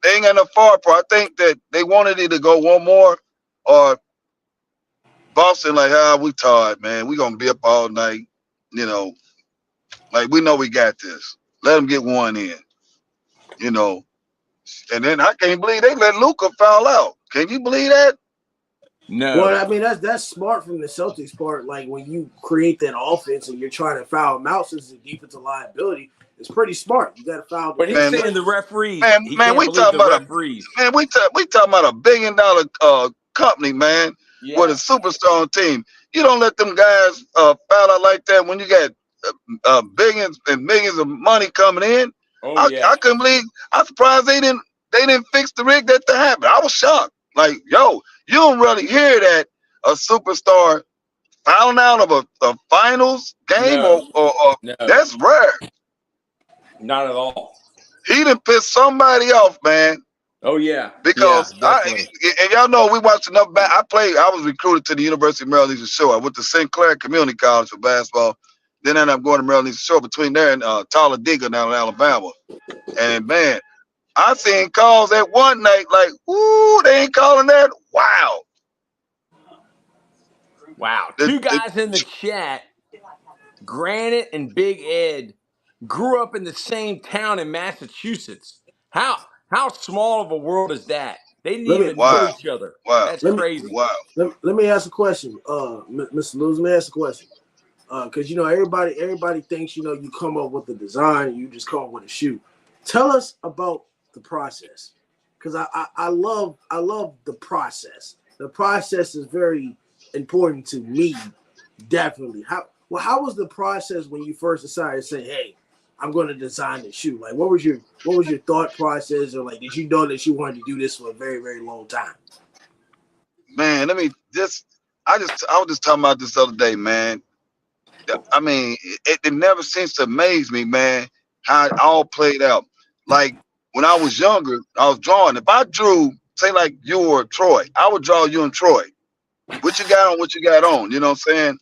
They ain't got enough firepower. I think that they wanted it to go one more, or Boston like, we tired, man. We gonna be up all night. Like we know we got this. Let them get one in. And then I can't believe they let Luka foul out. Can you believe that? No. Well, I mean that's smart from the Celtics part. Like when you create that offense and you're trying to foul him out since the defensive liability, it's pretty smart. You got to foul. But he's saying the referees. He Man, can't we believe talking the about referees. we talking about $1 billion company, man, with a superstar team. You don't let them guys foul out like that when you got billions and millions of money coming in. Oh, yeah. I couldn't believe. I'm surprised they didn't fix the rig that happened. I was shocked. Like, yo, you don't really hear that a superstar fouling out of a finals game No. or No. that's rare. Not at all. He done pissed somebody off, man. Oh, yeah. Because definitely. and y'all know we watched enough. I was recruited to the University of Maryland Eastern Shore. I went to Sinclair Community College for basketball. Then I ended up going to Maryland Eastern Shore between there and Talladega down in Alabama. And man, I seen calls that one night like, ooh, they ain't calling that. Wow. Wow. Two guys in the chat, Granite and Big Ed, grew up in the same town in Massachusetts. How small of a world is that? They didn't even know each other. Wow. That's crazy. Wow. Let me ask a question, Mr. Lewis. Let me ask a question, because everybody thinks you come up with the design, you just come up with a shoe. Tell us about the process, because I love the process. The process is very important to me, definitely. How was the process when you first decided to say, "Hey, I'm going to design the shoe"? Like, what was your thought process, or like, did you know that you wanted to do this for a very, very long time? Man, I was just talking about this other day, man. I mean, it never seems to amaze me, man, how it all played out. Like when I was younger, I was drawing. If I drew, say like you or Troy, I would draw you and Troy. What you got on, what you got on. You know what I'm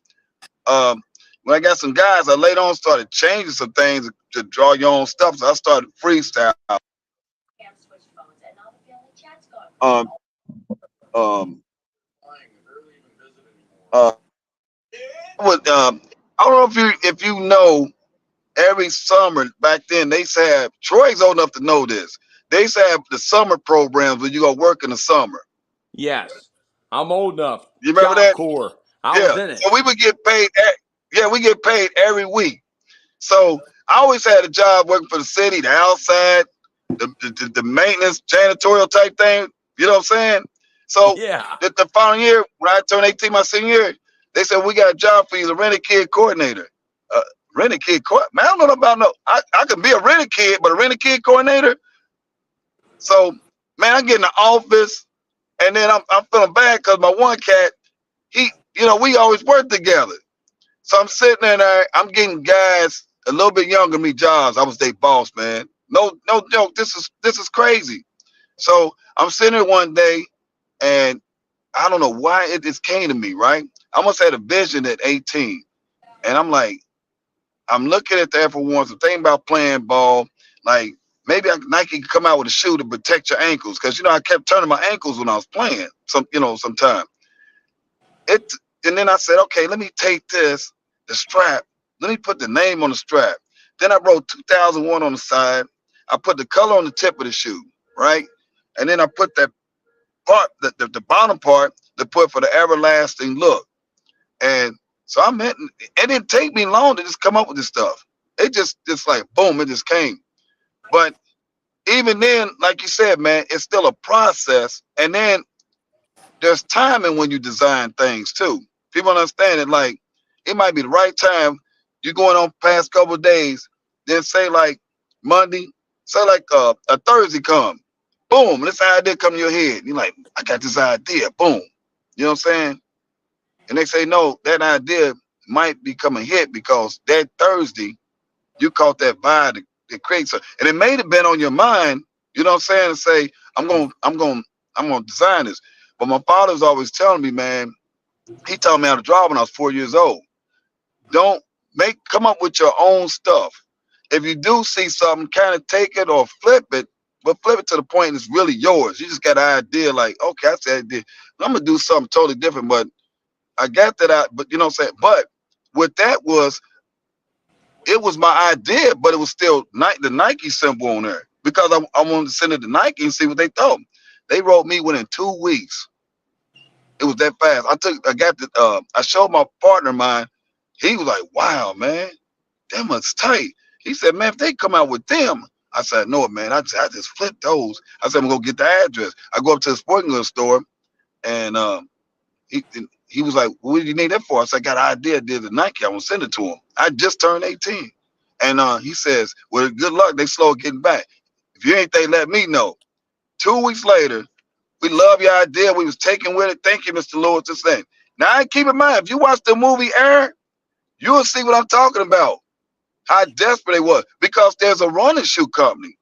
saying? When I got some guys, I later on started changing some things to draw your own stuff. So I started freestyle. Um, um, I don't know if you know, every summer back then they used to have, Troy's old enough to know this. They used to have the summer programs where you go work in the summer. Yes. I'm old enough. You remember Job that? Corps. I Yeah. was in it. So we would get paid. We get paid every week. So I always had a job working for the city, the outside, the maintenance, janitorial type thing. You know what I'm saying? So Yeah. the following year, when I turned 18, my senior year, they said, we got a job for you, the rented kid coordinator. Rented kid man, I don't know about I could be a rented kid, but a rented kid coordinator. So, man, I get in the office, and then I'm feeling bad because my one cat, we always work together. So I'm sitting in there, I'm getting guys a little bit younger than me jobs. I was their boss, man. No joke. This is crazy. So I'm sitting there one day, and I don't know why it just came to me, right? I almost had a vision at 18. And I'm like, I'm looking at the Air Force Ones, I'm thinking about playing ball. Like, maybe Nike could come out with a shoe to protect your ankles. Because, I kept turning my ankles when I was playing, sometime. And then I said, okay, let me take the strap. Let me put the name on the strap. Then I wrote 2001 on the side. I put the color on the tip of the shoe, right? And then I put that part, the bottom part, to put for the everlasting look. And so it didn't take me long to just come up with this stuff. It just like, boom, it just came. But even then, like you said, man, it's still a process. And then there's timing when you design things too. People understand it. Like, it might be the right time. You're going on past couple of days, then say like Monday, say like a Thursday come, boom, this idea come to your head. You're like, I got this idea, boom. You know what I'm saying? And they say, no, that idea might become a hit because that Thursday you caught that vibe that creates and it may have been on your mind, you know what I'm saying, and say, I'm gonna design this. But my father was always telling me, man, he taught me how to draw when I was 4 years old. Don't come up with your own stuff. If you do see something, kind of take it or flip it, but flip it to the point it's really yours. You just got an idea like, okay, I said, I'm gonna do something totally different, but I got that out. But you know what I'm saying? But what that was, it was my idea, but it was still the Nike symbol on there because I wanted to send it to Nike and see what they thought. They wrote me within 2 weeks. It was that fast. I showed my partner mine. He was like, wow, man, that much tight. He said, man, if they come out with them, I said, no, man, I just flipped those. I said, I'm going to get the address. I go up to the sporting goods store, and he was like, what do you need that for? I said, I got an idea, did the Nike. I want to send it to him. I just turned 18. And he says, well, good luck. They slow getting back. If you ain't, they let me know. 2 weeks later, we love your idea. We was taken with it. Thank you, Mr. Lewis. This thing. Now, keep in mind, if you watch the movie Air, you will see what I'm talking about. How desperate they was. Because there's a running shoe company.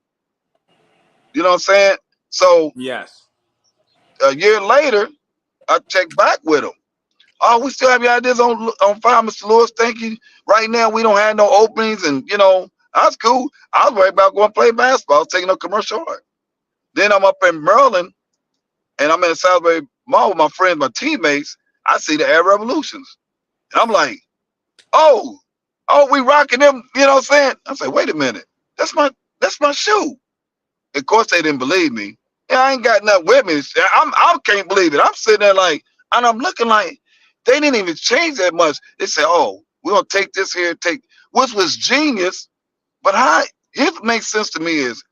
You know what I'm saying? So, yes, a year later, I checked back with them. Oh, we still have your ideas on file, Mr. Lewis. Thank you. Right now, we don't have no openings, and that's cool. I was worried about going to play basketball. I was taking no commercial art. Then I'm up in Maryland, and I'm in the Salisbury Mall with my friends, my teammates. I see the Air Revolutions, and I'm like, oh, we rocking them. You know what I'm saying? I say, wait a minute, that's my shoe. Of course, they didn't believe me. Yeah, I ain't got nothing with me. I can't believe it. I'm sitting there like, and I'm looking like they didn't even change that much. They said, oh, we're gonna take this here, which was genius. But here's what makes sense to me is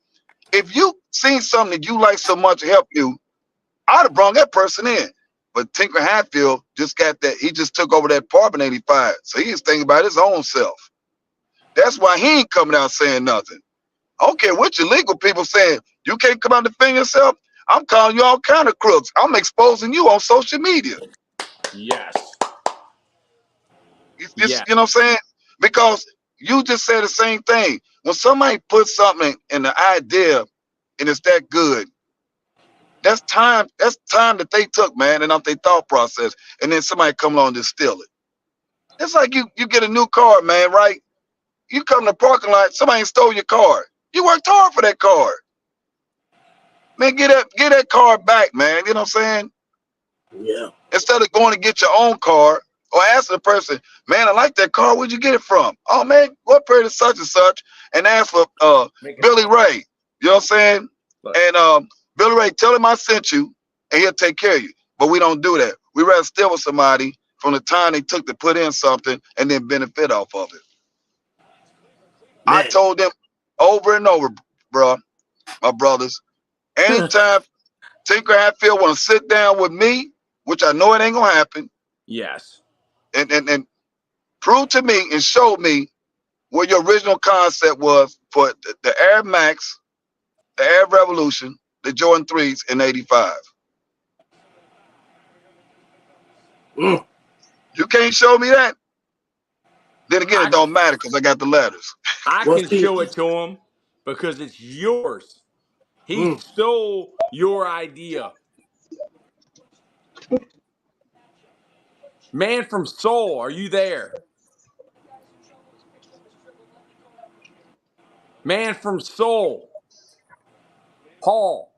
if you seen something that you like so much to help you, I'd have brought that person in. But Tinker Hatfield just got that. He just took over that part in 85. So he's thinking about his own self. That's why he ain't coming out saying nothing. I don't care what your legal people saying. You can't come out and defend yourself. I'm calling you all kind of crooks. I'm exposing you on social media. yes, You yes, know what I'm saying? Because you just said the same thing. When somebody puts something in the idea and it's that good, that's time that they took, man, and not their thought process. And then somebody come along and steal it. It's like you get a new car, man, right? You come to the parking lot, somebody stole your car. You worked hard for that car. Man, get that car back, man. You know what I'm saying? Yeah. Instead of going to get your own car or asking the person, man, I like that car. Where'd you get it from? Oh, man, what period of such and such? And ask for Billy Ray. You know what I'm saying? but, And Billy Ray, tell him I sent you, and he'll take care of you. but we don't do that. We rather steal with somebody from the time they took to put in something and then benefit off of it. I Man. told them over and over, bro, my brothers, anytime Tinker Hatfield want to sit down with me, which I know it ain't gonna happen, Yes. and prove to me and show me what your original concept was for the Air Max, the Air Revolution, the Jordan 3s in '85. Mm. You can't show me that. Then again, I, it don't matter because I got the letters. I Well, can see, show it to him because it's yours. He mm. stole your idea. Man from Seoul, are you there? Man from Seoul. Paul.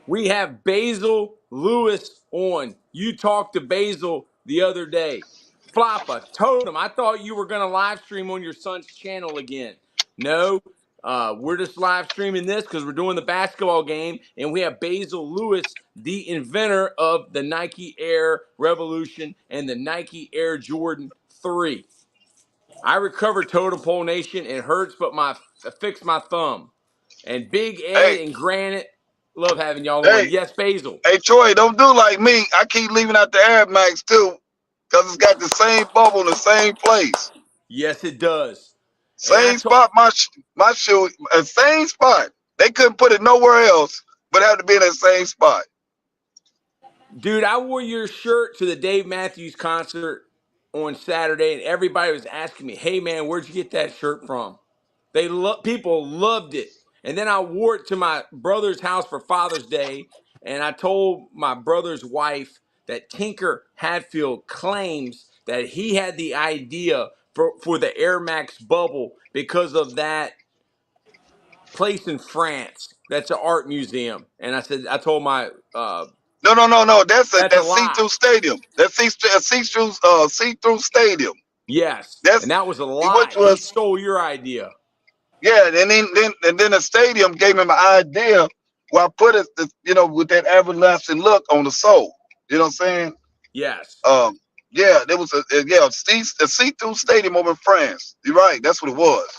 We have Basil Lewis on. You talked to Basil the other day. Floppa, Totem, I thought you were going to live stream on your son's channel again. No, we're just live streaming this because we're doing the basketball game, and we have Basil Lewis, the inventor of the Nike Air Revolution and the Nike Air Jordan 3. I recovered Totem Pole Nation. It hurts, but I fixed my thumb. And Big Ed Hey, and Granite, love having y'all on. hey, Yes, Basil. hey, Troy, don't do like me. I keep leaving out the Air Max too, because it's got the same bubble in the same place, Yes, it does. And I same told, spot. My shoe, same spot. They couldn't put it nowhere else, but it had to be in that same spot. dude, I wore your shirt to the Dave Matthews concert on Saturday, and everybody was asking me, "Hey, man, where'd you get that shirt from?" People loved it. And then I wore it to my brother's house for Father's Day, and I told my brother's wife that Tinker Hatfield claims that he had the idea for the Air Max bubble because of that place in France that's an art museum. And I told my No. That's that's that a lie. see-through stadium. That see-through stadium. Yes, That's and that was a which lie. He was stole your idea. yeah. And then the stadium gave him an idea where I put it, with that everlasting look on the sole. You know what I'm saying? Yes, Yeah, there was a see-through stadium over in France. You're right. That's what it was.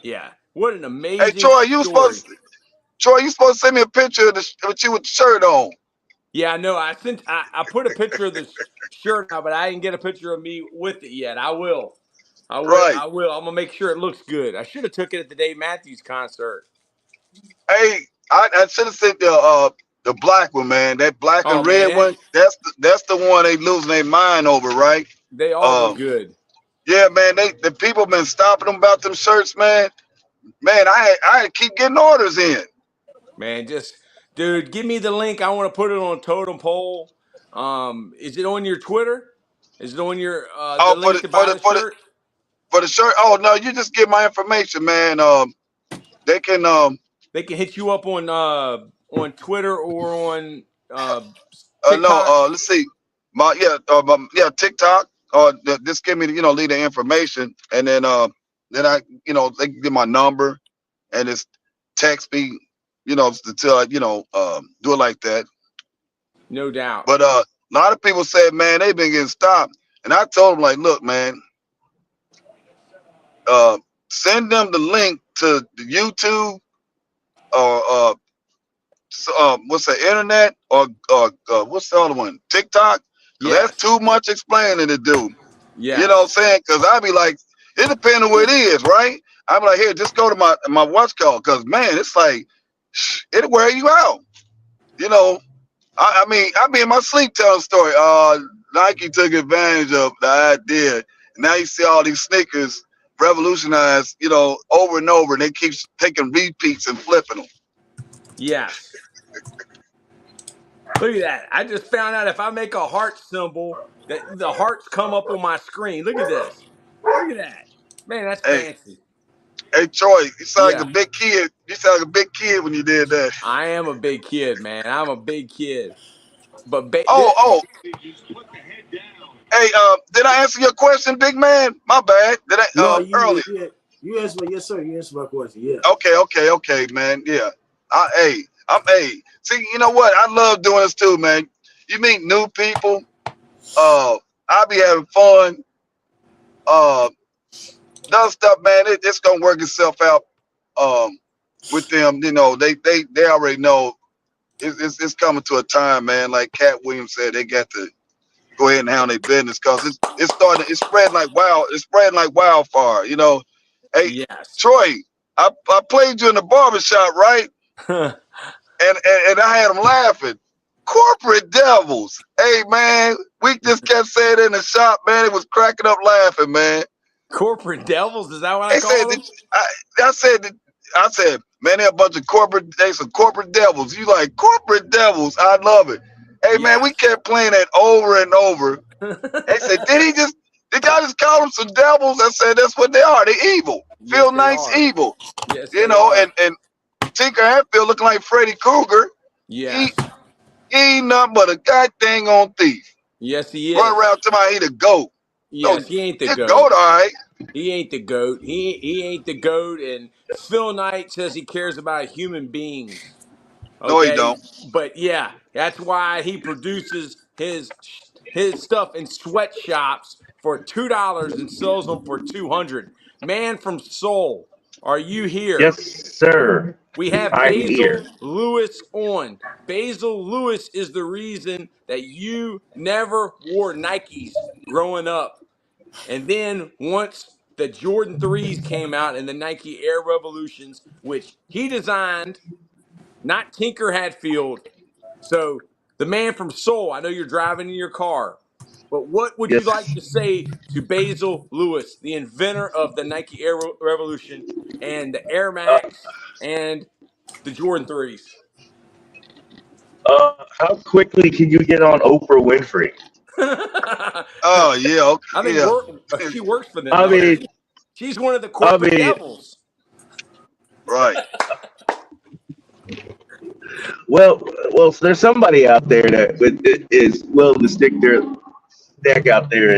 yeah. What an Hey, amazing Troy, story. You supposed to send me a picture with you with the shirt on. Yeah, no, I put a picture of the shirt out, but I didn't get a picture of me with it yet. I will. Right. I will. I'm gonna make sure it looks good. I should have took it at the Dave Matthews concert. Hey, I should have sent the black one, man. That black Oh and red man, one. That's the one they losing their mind over, right? they all look Um, good. yeah, man. The people been stopping them about them shirts, man. Man, I had to keep getting orders in. Man, just dude, give me the link. I want to put it on Totem Pole. Is it on your Twitter? Is it on your the Oh, link to buy the shirt? for the shirt. Oh no, you just get my information, man. They can They can hit you up on Twitter or on no TikTok. let's see, TikTok just give me leave the information, and then I they can get my number and just text me to tell do it like that. No doubt. But a lot of people said, man, they've been getting stopped, and I told them, like, look, man, send them the link to the YouTube or what's the internet or what's the other one, TikTok, because that's Yes. too much explaining to do. You know what I'm Yes. saying? Because I be like, it depends on where it is, right? I be like, here, just go to my watch call, because man, it's like it'll wear you out. You know, I mean, I be in my sleep telling a story. Nike took advantage of the idea. And now you see all these sneakers revolutionized, over and over, and they keep taking repeats and flipping them. Yes. Look at that. I just found out if I make a heart symbol, that the hearts come up on my screen. Look at this. Look at that. Man, that's Hey, fancy. hey, Troy, you sound like Yeah. a big kid. You sound like a big kid when you did that. I am a big kid, man. I'm a big kid. But Oh, hey, did I answer your question, big man? My bad. Did No, I earlier? you answered yes, sir. You answered my question. Yeah. Okay, man. Yeah. I'm hey. See, you know what? I love doing this too, man. You meet new people. I be having fun. Other stuff, man. It's gonna work itself out. With them, they already know it's coming to a time, man. Like Cat Williams said, they got to go ahead and handle their business because it's spreading like wildfire. Hey, Yes. Troy, I played you in the barbershop, right? And I had them laughing. Corporate devils. Hey, man, we just kept saying it in the shop, man. It was cracking up laughing, man. Corporate devils, is that what I They said, call them? I said, man, they're a bunch of some corporate devils. You like corporate devils? I love it. Hey, man, we kept playing that over and over. They said, did y'all just call them some devils? I said, that's what they are. They're evil. Yes, Phil they Knight's are. evil. Yes, they are. And Tinker Hatfield looking like Freddy Krueger. Yes. He ain't nothing but a goddamn on thief. Yes, he Run is. around to my he the GOAT. Yes, he ain't the This GOAT. GOAT, all right. He ain't the GOAT. He ain't the GOAT. And Phil Knight says he cares about human beings. No, he Okay, don't. but yeah, that's why he produces his stuff in sweatshops for $2 and sells them for 200. Man from Seoul, are you here? Yes, sir. We have I'm Basil here. Lewis on. Basil Lewis is the reason that you never wore Nikes growing up. And then once the Jordan 3s came out and the Nike Air Revolutions, which he designed, not Tinker Hatfield. So the man from Seoul, I know you're driving in your car, but what would you like Yes. to say to Basil Lewis, the inventor of the Nike Air Revolution and the Air Uh, Max and the Jordan 3s? how quickly can you get on Oprah Winfrey? Oh yeah, I think yeah, she works for them, I don't mean, she? She's one of the I corporate mean, devils. right. well, well, so there's somebody out there that is willing to stick their neck out there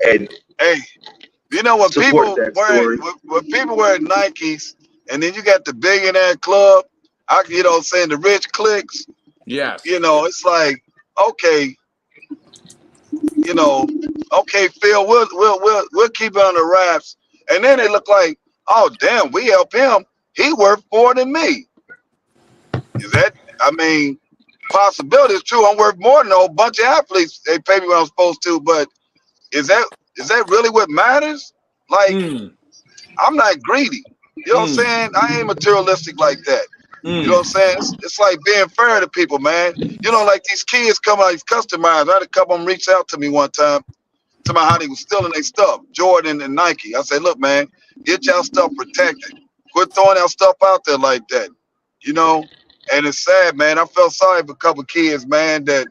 and Hey, you know what support people that wearing story. when people wearing Nikes, and then you got the billionaire club. Saying the rich clicks. Yes. It's like okay, okay, Phil, we'll keep it on the wraps. And then it look like, oh damn, we help him. He worth more than me. Is that? I mean, possibility is true. I'm worth more than a whole bunch of athletes. They pay me what I'm supposed to, but is that really what matters? Like, Mm. I'm not greedy. You know what I'm Mm. saying? I ain't materialistic like that. You know what I'm Mm. saying? It's like being fair to people, man. Like these kids come out, these customized. I had a couple of them reach out to me one time, talking about how they was stealing their stuff, Jordan and Nike. I said, look, man, get y'all stuff protected. Quit throwing our stuff out there like that. You know? And it's sad, man. I felt sorry for a couple of kids, man, that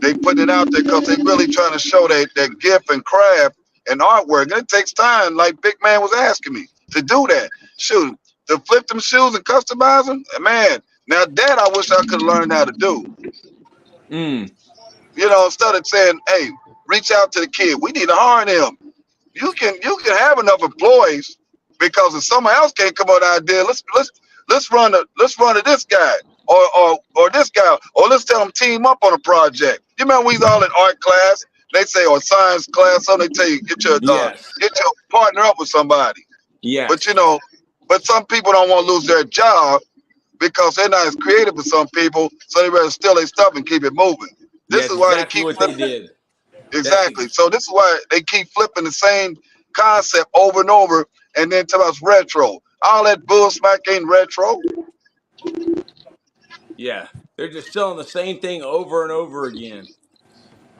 they put it out there because they really trying to show their gift and craft and artwork. And it takes time, like Big Man was asking me, to do that. Shoot, to flip them shoes and customize them, man. Now that I wish I could have learned how to do. Mm. Instead of saying, "Hey, reach out to the kid. We need to hire him." You can have enough employees because if someone else can't come up with an idea, let's run to this guy or this guy, or let's tell them team up on a project. You remember we was all in art class? They say or science class, so they tell you get your Yes. partner up with somebody. But Yes. but some people don't want to lose their job because they're not as creative as some people, so they rather steal their stuff and keep it moving. This Yes, is why they exactly keep what they flipping. did. That's Exactly. So this is why they keep flipping the same concept over and over, and then tell us retro. All that bull smack ain't retro. yeah. They're just selling the same thing over and over again.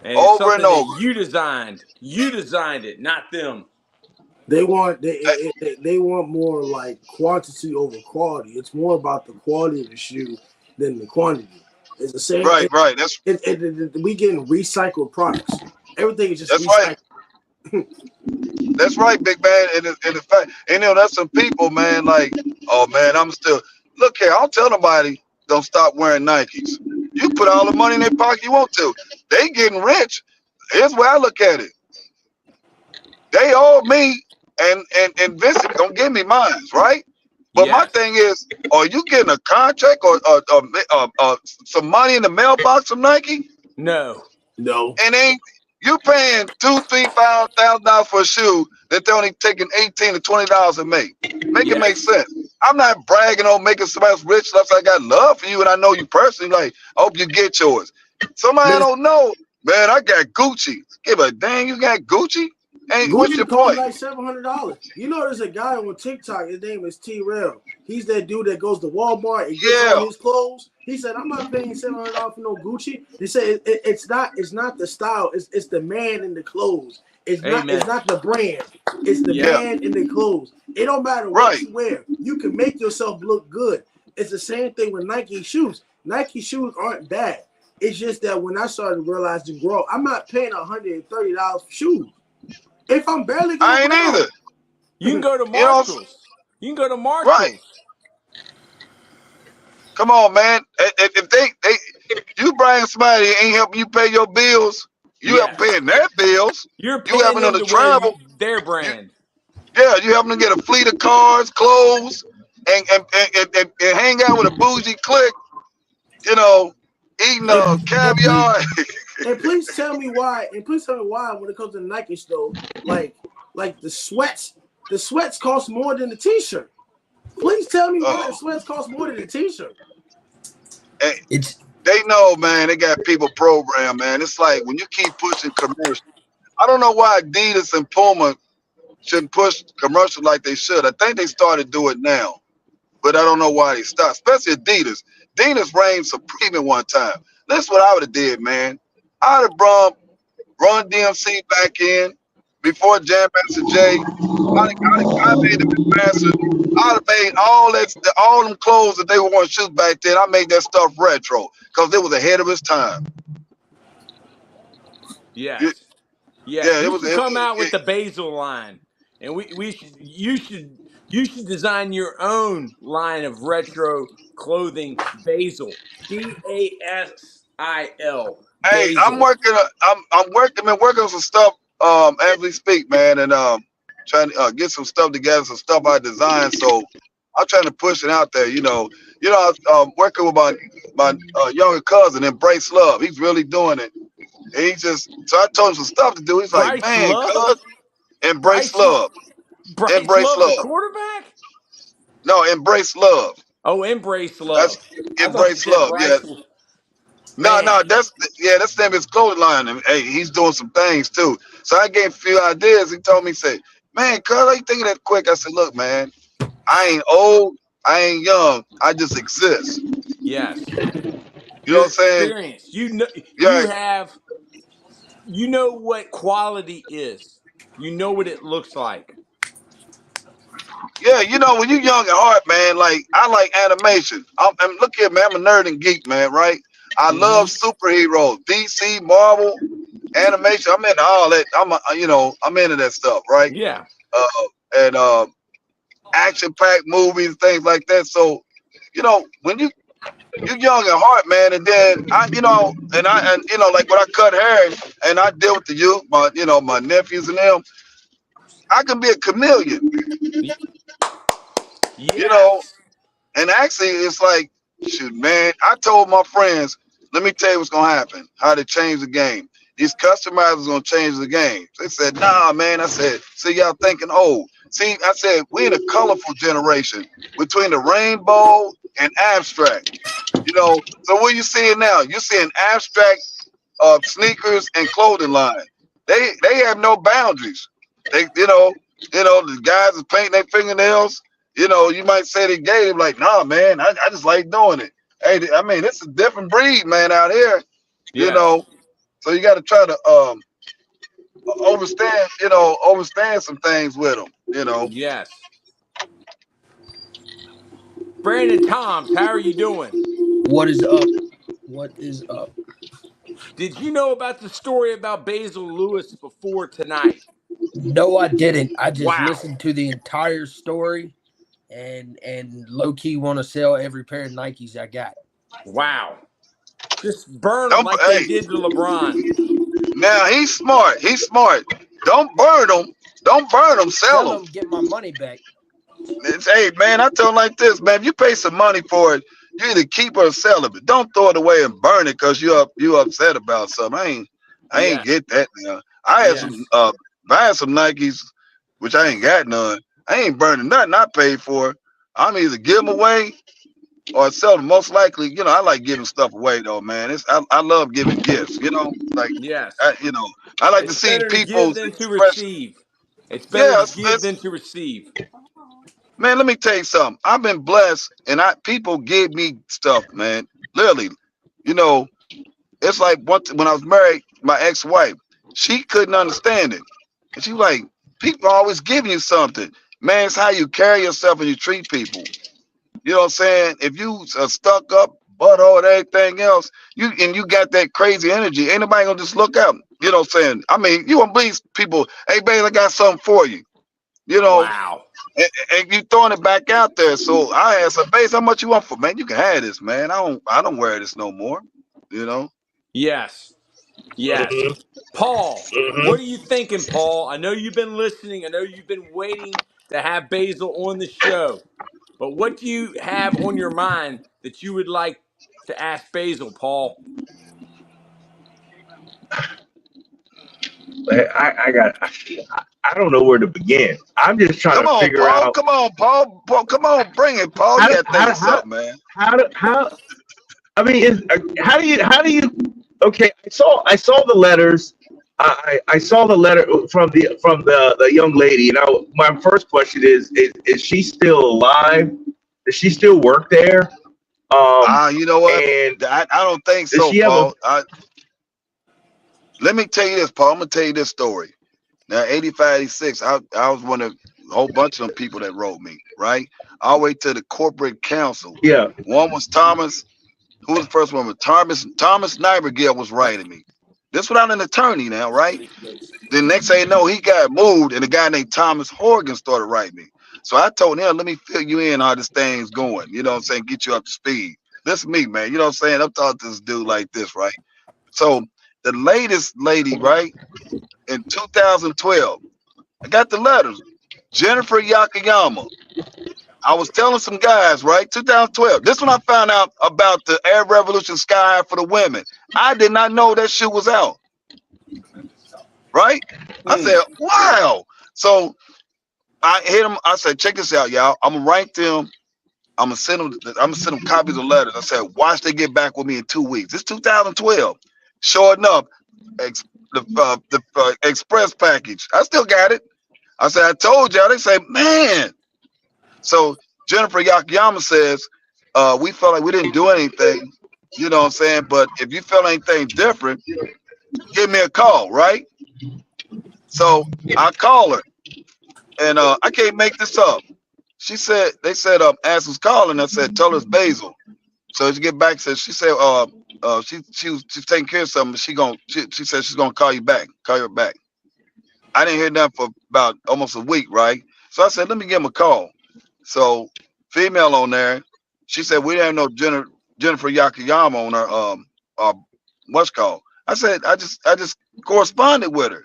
And it's Over and something that over. you designed. You designed it, not them. They want Eh, they want more like quantity over quality. It's more about the quality of the shoe than the quantity. It's the same. Right, right. That's We getting recycled products. Everything is just that's right. recycled. That's right, big man. And in fact, that's some people, man. Like, oh man, I'm still look here. I'll tell nobody don't stop wearing Nikes. You put all the money in their pocket you want to. They getting rich. Here's where I look at it. They owe me, and Vincent gonna give me mines, right? But my Yes. thing is, are you getting a contract or some money in the mailbox from Nike? No. No. And ain't you paying $2,000-$3,000 for a shoe that they're only taking $18 to $20 to make? Make it make Yes. sense. I'm not bragging on making somebody else rich unless I got love for you and I know you personally. Like, I hope you get yours. Somebody I Listen, don't know, man, I got Gucci. Give a dang, you got Gucci? Hey, what's your Gucci cost point? me like $700. You know, there's a guy on TikTok. His name is T-Rail. He's that dude that goes to Walmart and gets all Yeah, his clothes. He said, "I'm not paying $700 for no Gucci." He said, "It's not the style. It's the man in the clothes. It's Amen. not the brand. It's the Yeah. yeah, man in the clothes. It don't matter what right. you wear. You can make yourself look good. It's the same thing with Nike shoes. Nike shoes aren't bad. It's just that when I started to realize and grow, I'm not paying $130 for shoes. If I'm barely gonna I ain't wear either. them, You can go to You know, Marshalls. You can go to right. Marshalls. Come on, man. If you bring somebody that ain't helping you pay your bills, you help Yes. paying their bills. You're You paying helping them them to to wear travel. their You, brand. yeah, you helping them get a fleet of cars, clothes, and hang out with a bougie clique. You know, eating and please caviar. please tell me why. And please tell me why when it comes to the Nike store, like the sweats cost more than the t-shirt. Please tell me why the uh, sweats cost more than the t-shirt. and It's they know, man. They got people programmed, man. It's like when you keep pushing commercials. I don't know why Adidas and Puma shouldn't push commercials like they should. I think they started to do it now, but I don't know why they stopped. Especially Adidas. Adidas reigned supreme at one time. That's what I would have did, man. I'd have brought Run DMC back in before Jam Master Jay. I made them master. I'd have made all them clothes that they were wearing shoes back then. I made that stuff retro because it was ahead of its time. It- Yes. Yes. yeah, You should come out with it, the Basil line. And we should you should design your own line of retro clothing, Basil. Basil. hey, I'm Basil. working. Been working on some stuff as we speak, man, and trying to get some stuff together, some stuff I designed. So I'm trying to push it out there. I was working with my younger cousin, Embrace Love. He's really doing it. And so I told him some stuff to do. He's like, Bryce man, Love? cuz, Embrace Bryce Love? Love, Bryce Embrace Love, the Love. quarterback? No, Embrace Love. Oh, Embrace That's Love. I thought you Embrace said Love. Yeah. Bryce. No, Man, that's them his clothing line. And hey, he's doing some things too. So I gave him a few ideas. He told me, say, man, cuz, how you thinking that quick? I said, look, man, I ain't old, I ain't young, I just exist. yes. You know what Your I'm saying? experience. You know Yeah, you know what quality is. You know what it looks like. yeah, when you young at heart, man, like I like animation. I'm look here, man, I'm a nerd and geek, man, right? I love Hmm. superheroes, DC, Marvel, animation. I'm into all that. I'm into that stuff, right? Yeah. And action-packed movies, things like that. So, when you young at heart, man, and then like when I cut hair and I deal with the youth, my nephews and them, I can be a chameleon, Y- you know. Yes. And actually, it's like, shoot, man, I told my friends, let me tell you what's gonna happen, how to change the game. These customizers gonna change the game. They said, nah, man. I said, see, y'all thinking old. See, I said, we in a colorful generation between the rainbow and abstract. So what you seeing now? You're seeing abstract sneakers and clothing line. They have no boundaries. They the guys is painting their fingernails. You might say they gay. They're like, nah, man, I just like doing it. Hey, I mean, it's a different breed, man, out here. You Yes. know, so you got to try to overstand some things with them. Yes. Brandon Toms, how are you doing? what is up? What is up? Did you know about the story about Basil Lewis before tonight? No, I didn't. I just Wow. listened to the entire story and low key want to sell every pair of Nikes I got. Wow. Just burn them Don't like they hey, did to LeBron. now he's smart. He's smart. Don't burn them. Don't burn them. Sell Sell them. them, get my money back. Hey, man, I tell them like this, man. If you pay some money for it, you either keep or sell it. But don't throw it away and burn it because you upset about something. I ain't Yeah. get that now. I had some Yes. buying some Nikes, which I ain't got none. I ain't burning nothing I paid for. I'm either give them away or sell them. Most likely, I like giving stuff away though, man. I love giving gifts. Like Yes. I like to It's see better to people's give than to expression. receive. It's better Yeah, to give than to receive. man, let me tell you something. I've been blessed, and people give me stuff, man. Literally, you know, it's like when I was married, my ex-wife, she couldn't understand it, and she was like, "People are always giving you something, man. It's how you carry yourself and you treat people. You know what I'm saying? If you stuck up, butthole, and everything else, you got that crazy energy. Ain't nobody gonna just look out. You know what I'm saying? I mean, you won't believe people. Hey, babe, I got something for you. You know." Wow. And you throwing it back out there. So I asked her, "Base, how much you want for?" Man, you can have this, man. I don't wear this no more. You know. Yes. Yes. Paul, what are you thinking, Paul? I know you've been listening. I know you've been waiting to have Basil on the show. But what do you have on your mind that you would like to ask Basil, Paul? I don't know where to begin. I'm just trying Come to on, figure Paul. out Come on, Paul. Paul, come on, bring it, Paul. how You do, got to think of something, man. how I mean, how do you? Okay, I saw the letters. I saw the letter from the young lady, and my first question is she still alive? Does she still work there? You know what? And I don't think does so, she have a? Paul. Let me tell you this, Paul. I'm gonna tell you this story. Now, 85, 86, I was one of a whole bunch of them people that wrote me, right? All the way to the corporate council. Yeah, One was Thomas. Who was the first one? Thomas Nightingale was writing me. This without an attorney now, right? The next thing you know, he got moved, and a guy named Thomas Horgan started writing me. So I told him, let me fill you in how this thing's going. You know what I'm saying? Get you up to speed. This is me, man. You know what I'm saying? I'm talking to this dude like this, right? So the latest lady, right, in 2012, I got the letters. Jennifer Yakayama. I was telling some guys, right? 2012. This when I found out about the Arab Revolution Sky for the women. I did not know that shit was out, right? I Hmm. said, wow. So I hit him. I said, check this out, y'all. I'm gonna write them. I'm gonna send them copies of letters. I said, watch they get back with me in 2 weeks. It's 2012. Sure enough, the express package. I still got it. I said, I told y'all. They say, man. So Jennifer Yakayama says, we felt like we didn't do anything, you know what I'm saying? But if you feel anything different, give me a call, right? So I call her, and I can't make this up. They said, Ash was calling. I said, tell her it's Basil. So she get back, she said, she's taking care of something. She said she's gonna call you back. I didn't hear nothing for about almost a week, right? So I said, let me give him a call. So female on there, she said we didn't know Jennifer Yakayama on her what's called. I said I just corresponded with her.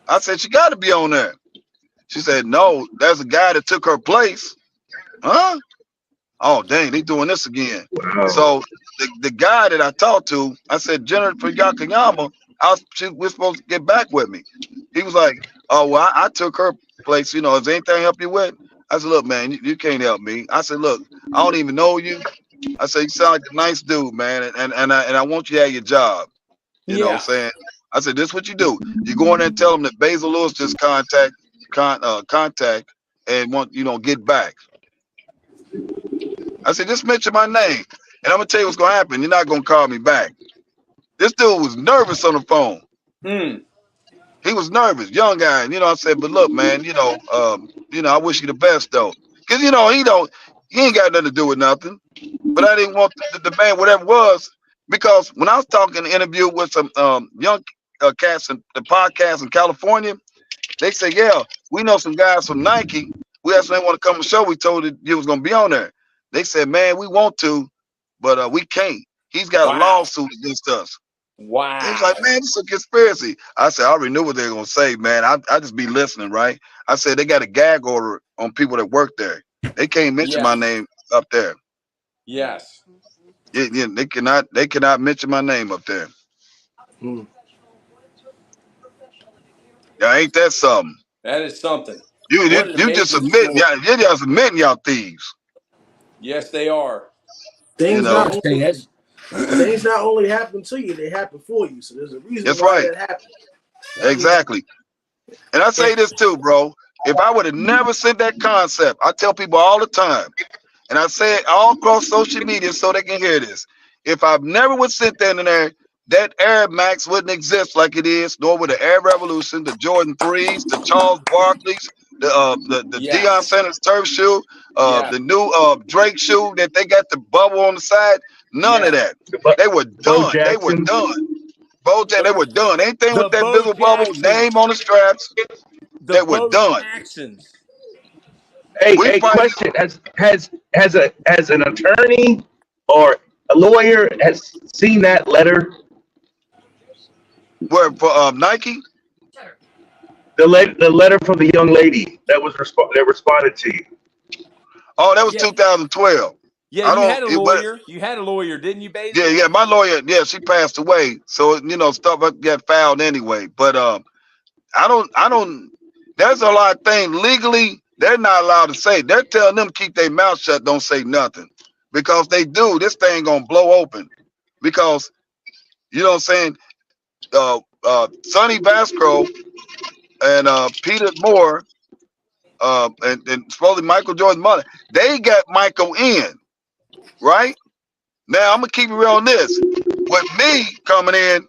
I said she got to be on there. She said no, there's a guy that took her place. Huh? Oh dang, they doing this again. wow. So the guy that I talked to, I said Jennifer Yakayama, we're supposed to get back with me. He was like, oh well, I took her place. Is there anything I help you with? I said, look, man, you can't help me. I said, look, I don't even know you. I said, you sound like a nice dude, man, and I want you to have your job. You know what I'm Yeah. saying? I said, this is what you do. You go in there and tell them that Basil Lewis just contact and want get back. I said, just mention my name, and I'm gonna tell you what's gonna happen. You're not gonna call me back. This dude was nervous on the phone. Hmm. He was nervous, young guy. I said, but look, man, I wish you the best though, because he ain't got nothing to do with nothing. But I didn't want the man, whatever it was, because when I was talking in an interview with some young cats in the podcast in California, they said, yeah, we know some guys from Nike. We asked them they want to come on the show. We told it you was gonna be on there. They said, man, we want to, but we can't. He's got a Wow. lawsuit against us. They was like, Wow. man, this is a conspiracy. I said, I already knew what they were gonna say, man. I just be listening, right? I said they got a gag order on people that work there. They can't mention my Yes. name up there. Yes. Yeah, they cannot mention my name up there. Hmm. Yeah, ain't that something? That is something. You you, What an you just amazing admitting story. you just admitting y'all thieves. Yes, they are. You Things know, not Okay, only that's things not only happen to you, they happen for you. So there's a reason that's why right. that happened. That means Exactly. And I say If this too, bro. If I would have never sent that concept, I tell people all the time, and I say it all across social media so they can hear this. If I've never would sent that in there, that Air Max wouldn't exist like it is, nor would the Air Revolution, the Jordan 3s, the Charles Barkley's, the Deion yes, Sanders turf shoe, yes, the new Drake shoe that they got the bubble on the side. None of yes. that. The Bo, They were Bo done. They were Jackson. done. Bojack, they The, were done. Anything with the that Bo visible bubble Jacksons. name on the straps, The they were Bo done. Jacksons. Hey, We hey, fight question: has an attorney or a lawyer has seen that letter? where for Nike. The letter from the young lady that was that responded to you. Oh, that was Yeah, 2012. yeah. I You don't. had a It, but lawyer. You had a lawyer, didn't you, yeah, Basil? yeah. My lawyer, yeah, she passed away, so stuff got filed anyway. But I don't. There's a lot of things legally they're not allowed to say. They're telling them keep their mouth shut, don't say nothing, because they do. This thing gonna blow open, because you know what I'm saying. Sonny Vasco and Peter Moore, and supposedly Michael Jordan's mother, they got Michael in, right? Now I'm gonna keep it real on this. With me coming in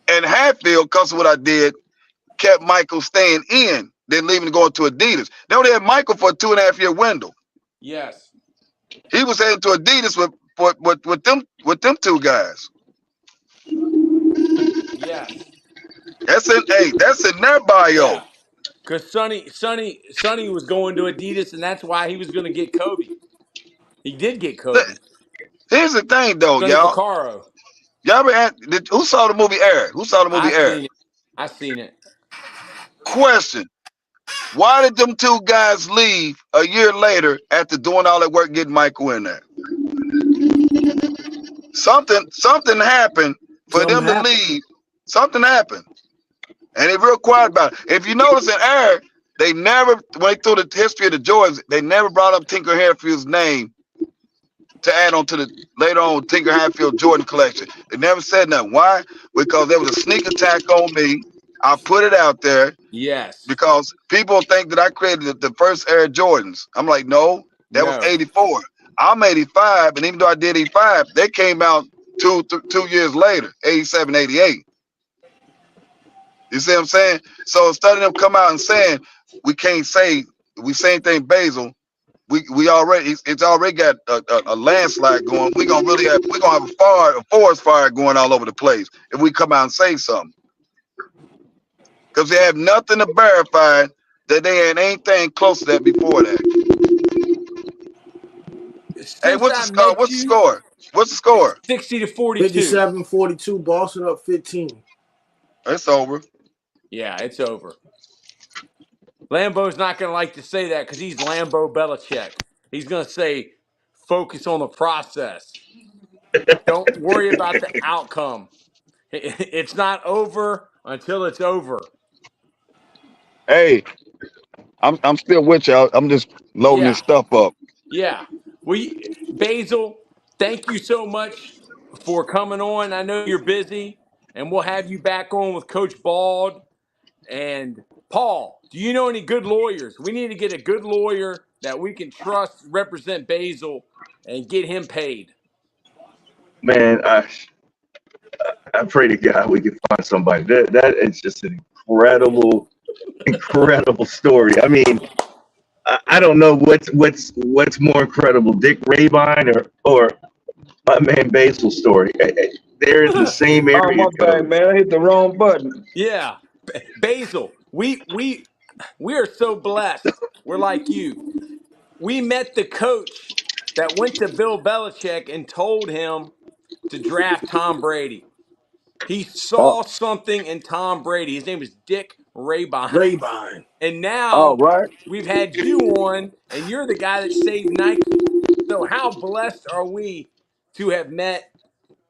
and Hatfield, because of what I did, kept Michael staying in, then leaving to go to Adidas. They only had Michael for a 2.5 year window. Yes, He was heading to Adidas with them two guys. yes, That's in their bio. yeah. Because Sonny was going to Adidas, and that's why he was going to get Kobe. He did get Look, Kobe. here's the thing though, Sonny y'all. Vaccaro. Y'all ever who saw the movie Air? Who saw the I movie Air? seen it. I seen it. Question. Why did them two guys leave a year later after doing all that work getting Michael in there? Something happened for something them to happened. leave. Something happened. And they real quiet about it. If you notice in Air, they never, when they threw the history of the Jordans, they never brought up Tinker Hatfield's name to add on to the later on Tinker Hatfield Jordan collection. They never said nothing. Why? Because there was a sneak attack on me. I put it out there Yes. because people think that I created the first Air Jordans. I'm like, no, that was No. 84. I'm 85, and even though I did 85, they came out 2 years later, 87, 88. You see what I'm saying? So instead of them come out and saying we can't say we same thing Basil, we already it's already got a landslide going. We're gonna have a forest fire going all over the place if we come out and say something. Because they have nothing to verify that they had anything close to that before that. Hey, Since what's the I score? met What's the you, score? What's the score? 60 to 42. 57-42, Boston up 15. It's over. Yeah, it's over. Lambo's not going to like to say that because he's Lambo Belichick. He's going to say, focus on the process. Don't worry about the outcome. It's not over until it's over. Hey, I'm still with y'all. I'm just loading this Yeah, stuff up. yeah. Basil, thank you so much for coming on. I know you're busy, and we'll have you back on with Coach Bald. And Paul, do you know any good lawyers? We need to get a good lawyer that we can trust represent Basil and get him paid. Man, I pray to God we can find somebody. That is just an incredible story. I mean, I don't know what's more incredible, Dick Rabine or my man Basil's story. They're in the same Oh, area my bad, code. man. I hit the wrong button. Yeah, Basil, we are so blessed. We're like you. We met the coach that went to Bill Belichick and told him to draft Tom Brady. He Oh, saw something in Tom Brady. His name was Dick Raybon. Raybon. And All now right. we've had you on, and you're the guy that saved Nike. So how blessed are we to have met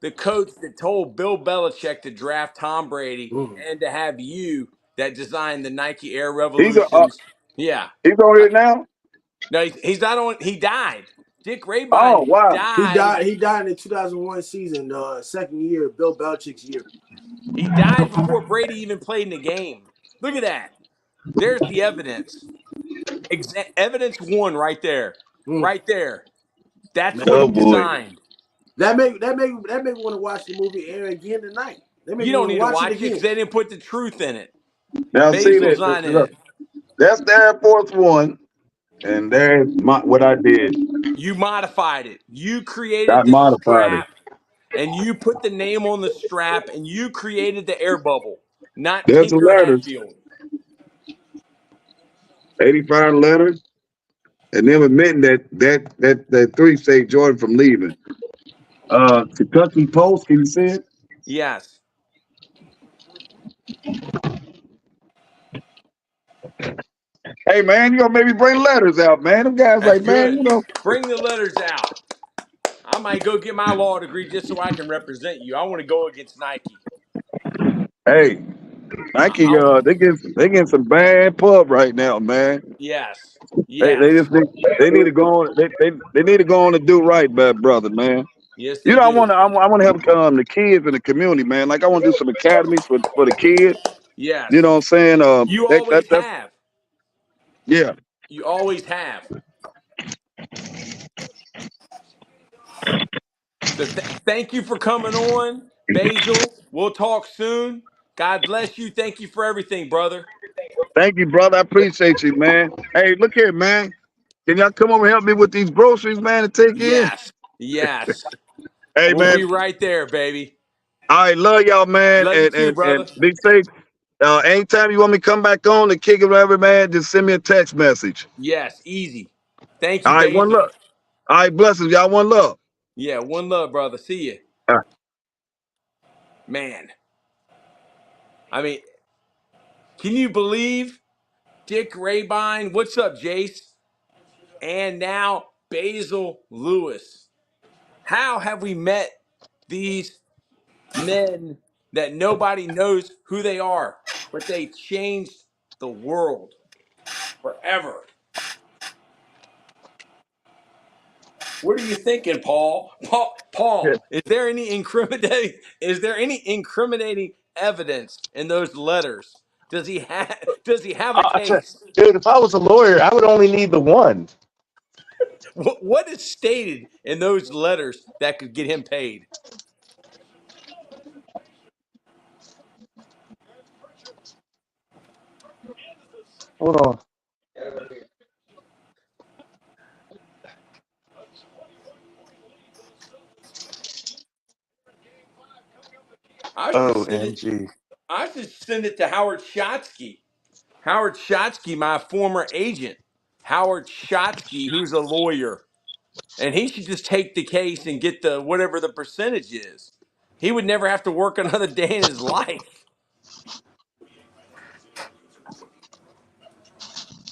the coach that told Bill Belichick to draft Tom Brady, Mm. and to have you that designed the Nike Air He's Revolutions? Yeah. he's on it now. No, he's not on. He died. Dick Oh Raybine wow. He died. died. He died in the 2001 season, second year, Bill Belichick's year. He died before Brady even played in the game. Look at that. There's the evidence. Evidence one right there. Mm. Right there. That's what Oh he Man, boy. designed. that make me want to watch the movie Air again tonight. That make You me don't want to need to watch it watch it because again. they didn't put the truth in it. Now see Basil's that. not in Look, it. that's the Air Force One, and there's what I did. You modified it. You I created the modified it. strap, and you put the name on the strap, and you created the air bubble, not There's the Tinker letters. Hatfield. 85 letters, and them admitting that three saved Jordan from leaving. Kentucky Post, can you see it? Yes. Hey man, you gonna maybe bring letters out, man. Them guys That's like, man, good. you know, Bring the letters out. I might go get my law degree just so I can represent you. I want to go against Nike. hey, Nike, I'll, they get some bad pub right now, man. yes. They Yes. just they need to go on. They need to go on and do right, bad brother, man. Yes, You they know, do. I want to help the kids in the community, man. Like I want to do some academies for the kids. You know Yes. what I'm saying? You always That's have. yeah. You always have. So thank you for coming on, Basil. We'll talk soon. God bless you. Thank you for everything, brother. Thank you, brother. I appreciate you, man. Hey, look here, man. Can y'all come over and help me with these groceries, man, to take in? Yes. Yes. Hey, We'll man. be right there, baby. I love y'all, man, Love you and too, and brother. be safe. Anytime you want me to come back on to kick it, whatever, man, just send me a text message. Yes. Easy. Thank All you, right, one Basil. love. All right, blessings, y'all. One love. Yeah. One love, brother. See you. Uh, Man. I mean, can you believe Dick Rabine? What's up, Jace? And now Basil Lewis. How have we met these men that nobody knows who they are, but they changed the world forever? What are you thinking, Paul? Paul, is there any incriminating evidence in those letters? Does he have a case? Dude, if I was a lawyer, I would only need the one. What is stated in those letters that could get him paid? Hold on. I should send it. OMG. I should send it to Howard Shotsky. Howard Shotsky, my former agent. Howard Shotsky, who's a lawyer. And he should just take the case and get the whatever the percentage is. He would never have to work another day in his life.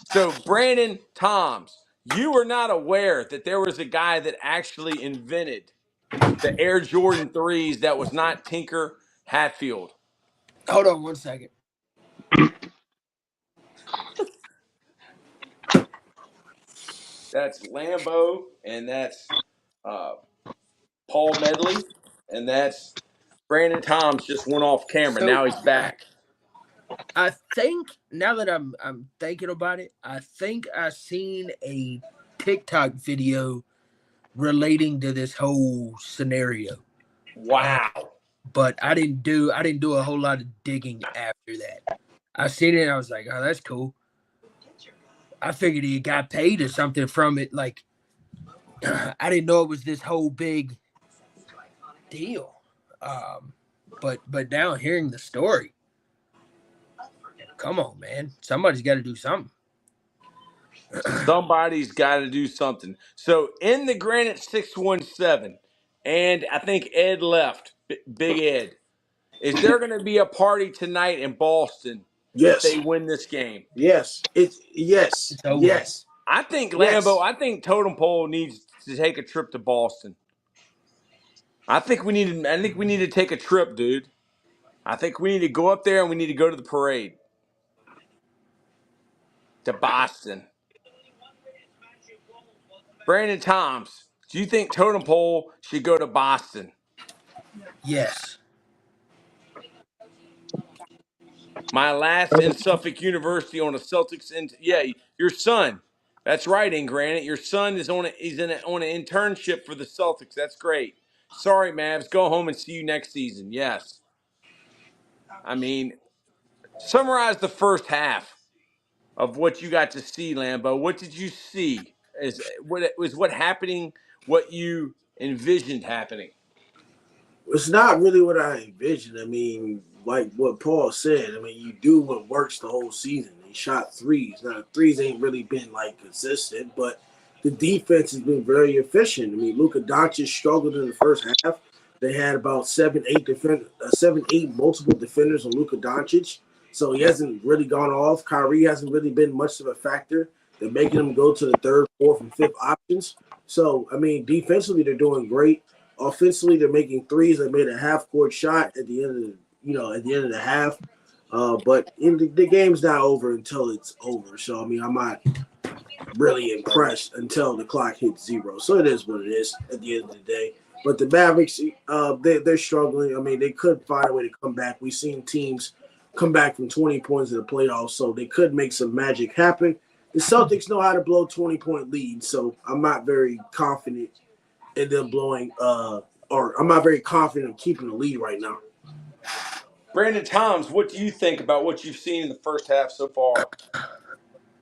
So, Brandon Toms, you were not aware that there was a guy that actually invented the Air Jordan 3s that was not Tinker Hatfield. Hold on 1 second. That's Lambo, and that's uh, Paul Medley, and that's Brandon Toms just went off camera. So Now he's back. I think now that I'm thinking about it, I think I seen a TikTok video relating to this whole scenario. Wow. But I didn't do a whole lot of digging after that. I seen it and I was like, oh, that's cool. I figured he got paid or something from it. Like I didn't know it was this whole big deal. But now hearing the story, come on, man. Somebody's got to do something. Somebody's got to do something. So in the Granite 617, and I think Ed left, Big Ed, is there going to be a party tonight in Boston if Yes. they win this game. Yes. Yes. It's over. Yes. I think Yes. Lambo. I think Totem Pole needs to take a trip to Boston. I think we need to take a trip, dude. I think we need to go up there and we need to go to the parade to Boston. Brandon Toms, do you think Totem Pole should go to Boston? Yes. My last in Suffolk University on a Celtics. Yeah, your son. That's right, in Granite. Your son is on on an internship for the Celtics. That's great. Sorry, Mavs. Go home and see you next season. Yes. I mean, summarize the first half of what you got to see, Lambo. What did you see? Was what happening? What you envisioned happening? It's not really what I envisioned. I mean, like what Paul said. I mean, you do what works the whole season. They shot threes. Now, threes ain't really been like consistent, but the defense has been very efficient. I mean, Luka Doncic struggled in the first half. They had about 7, 8 multiple defenders on Luka Doncic, so he hasn't really gone off. Kyrie hasn't really been much of a factor. They're making him go to the third, fourth, and fifth options. So, I mean, defensively they're doing great. Offensively, they're making threes. They made a half-court shot at the end of the half. But the game's not over until it's over. So I mean, I'm not really impressed until the clock hits zero. So it is what it is at the end of the day. But the Mavericks, they're struggling. I mean, they could find a way to come back. We've seen teams come back from 20 points in the playoffs, so they could make some magic happen. The Celtics know how to blow 20-point leads, so I'm not very confident in them blowing or I'm not very confident in keeping the lead right now. Brandon Toms, what do you think about what you've seen in the first half so far?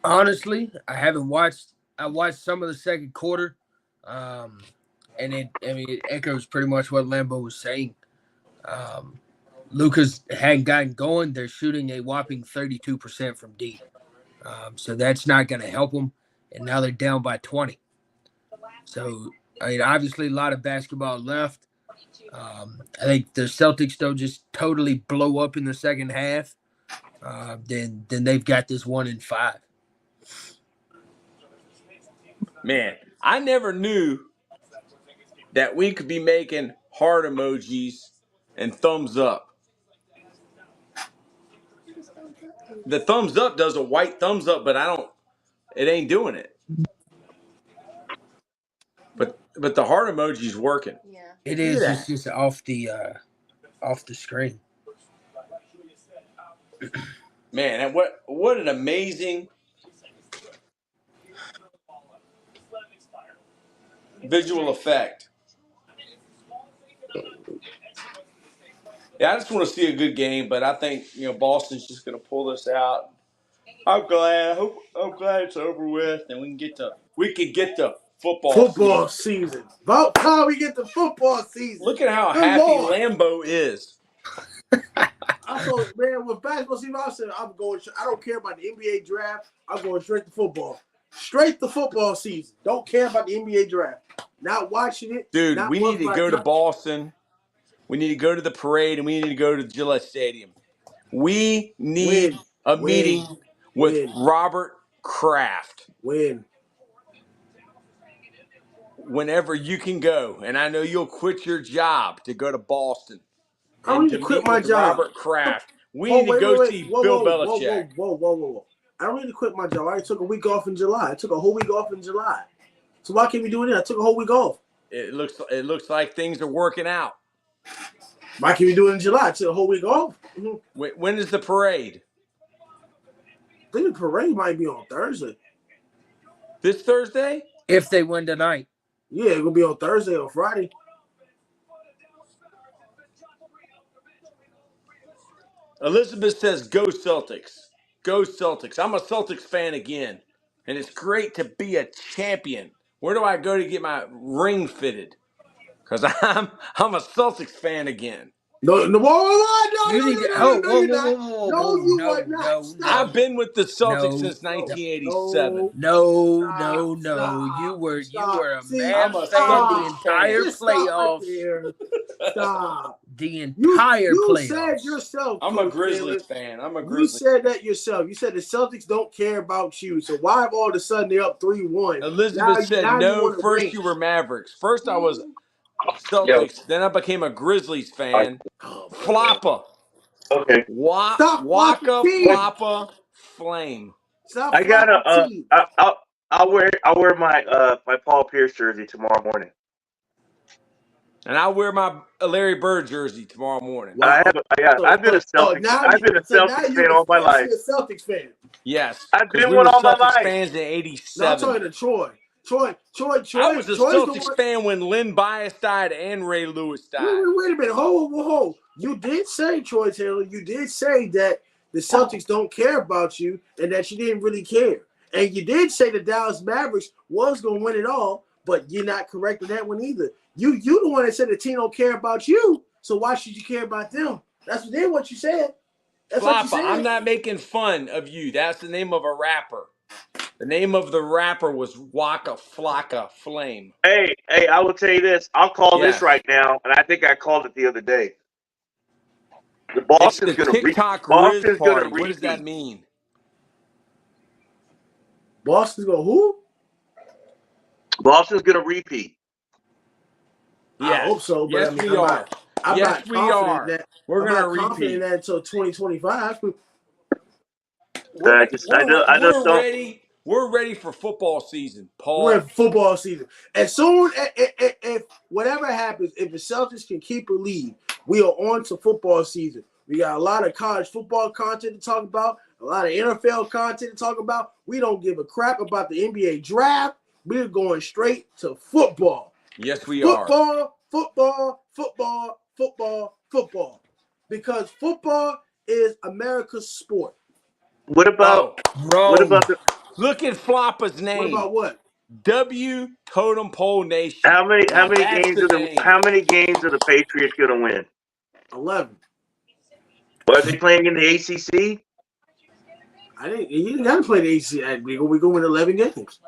Honestly, I haven't watched. I watched some of the second quarter, and it echoes pretty much what Lambo was saying. Lucas hadn't gotten going. They're shooting a whopping 32% from deep, so that's not going to help them. And now they're down by 20. So I mean, obviously, a lot of basketball left. I think the Celtics don't just totally blow up in the second half. Then they've got this 1-5. Man, I never knew that we could be making heart emojis and thumbs up. The thumbs up does a white thumbs up, but it ain't doing it. But the heart emoji's working. It Look is. at It's that. just off the screen. Man, and what an amazing visual effect. Yeah, I just want to see a good game, but I think Boston's just going to pull this out. I'm glad. I'm glad it's over with, and we can get the football Season. About time we get the football season. Look at how Good happy Lord. Lambo is. I thought, man, with basketball season, I said I'm going. I don't care about the NBA draft. I'm going straight to football. Straight to football season. Don't care about the NBA draft. Not watching it. Dude, we need to go to Boston. We need to go to the parade, and we need to go to Gillette Stadium. We need a meeting with Robert Kraft. Whenever you can go, and I know you'll quit your job to go to Boston. I don't need to quit my job. Robert Kraft. We need to go see Bill Belichick. Whoa. I don't need to quit my job. I took a week off in July. I took a whole week off in July. So why can't we do it? I took a whole week off. It looks like things are working out. Why can't we do it in July? I took a whole week off. Mm-hmm. When is the parade? I think the parade might be on Thursday. This Thursday? If they win tonight. Yeah, it's going to be on Thursday or Friday. Elizabeth says, go Celtics. Go Celtics. I'm a Celtics fan again. And it's great to be a champion. Where do I go to get my ring fitted? Because I'm a Celtics fan again. No, you're not. I've been with the Celtics since 1987. No. You were a Mavs fan the entire playoffs. Stop. the entire You said playoffs. yourself. I'm a Coach Grizzlies Taylor, fan. I'm a You Grizzlies. said that yourself. You said the Celtics don't care about you. So why have all of a sudden they're up 3-1? Elizabeth said Now you no. want to First rank. you were Mavericks. First I was Yo, Celtics. Then I became a Grizzlies all right, fan. Oh my God. Floppa. okay. Stop flopping Waka teeth. Floppa Flame. Stop I gotta flopping teeth. I'll wear my Paul Pierce jersey tomorrow morning. And I wear my Larry Bird jersey tomorrow morning. Wow. I've been a Celtics fan You're all my life. officially a Celtics fan. Yes, I've because been we one were all my Celtics life. fans in No, I'm '87. talking to Troy. Troy's I was a the Celtics one. fan when Lynn Bias died and Ray Lewis died. Wait a minute. Hold. You did say, Troy Taylor, you did say that the Celtics don't care about you and that you didn't really care. And you did say the Dallas Mavericks was going to win it all, but you're not correct on that one either. You the one that said the team don't care about you, so why should you care about them? That's what you said. That's what you Floppa, said. I'm not making fun of you. That's the name of a rapper. The name of the rapper was Waka Flocka Flame. Hey, I will tell you this. I'll call this Yes. right now, and I think I called it the other day. The It's the Boston's gonna TikTok Riz Boston's party. gonna What does that repeat. mean? Boston's going who? Boston's gonna repeat. Yes. I hope so, but Yes, I mean, we are. I'm Yes, not we confident are. that We're I'm going to not confident in repeat. that until 2025. I just We're don't. ready. We're ready for football season, We're in Paul. football season. As soon if whatever happens, if the Celtics can keep a lead, we are on to football season. We got a lot of college football content to talk about, a lot of NFL content to talk about. We don't give a crap about the NBA draft. We're going straight to football. Yes, we are. Football. Because football is America's sport. What about Wrong. what about the Look at Floppa's name. What about what? W Totem Pole Nation. how many That's games the are the name. how many games are the Patriots gonna win? 11. Are they playing in the ACC? You didn't got to play the ACC. We go win 11 games.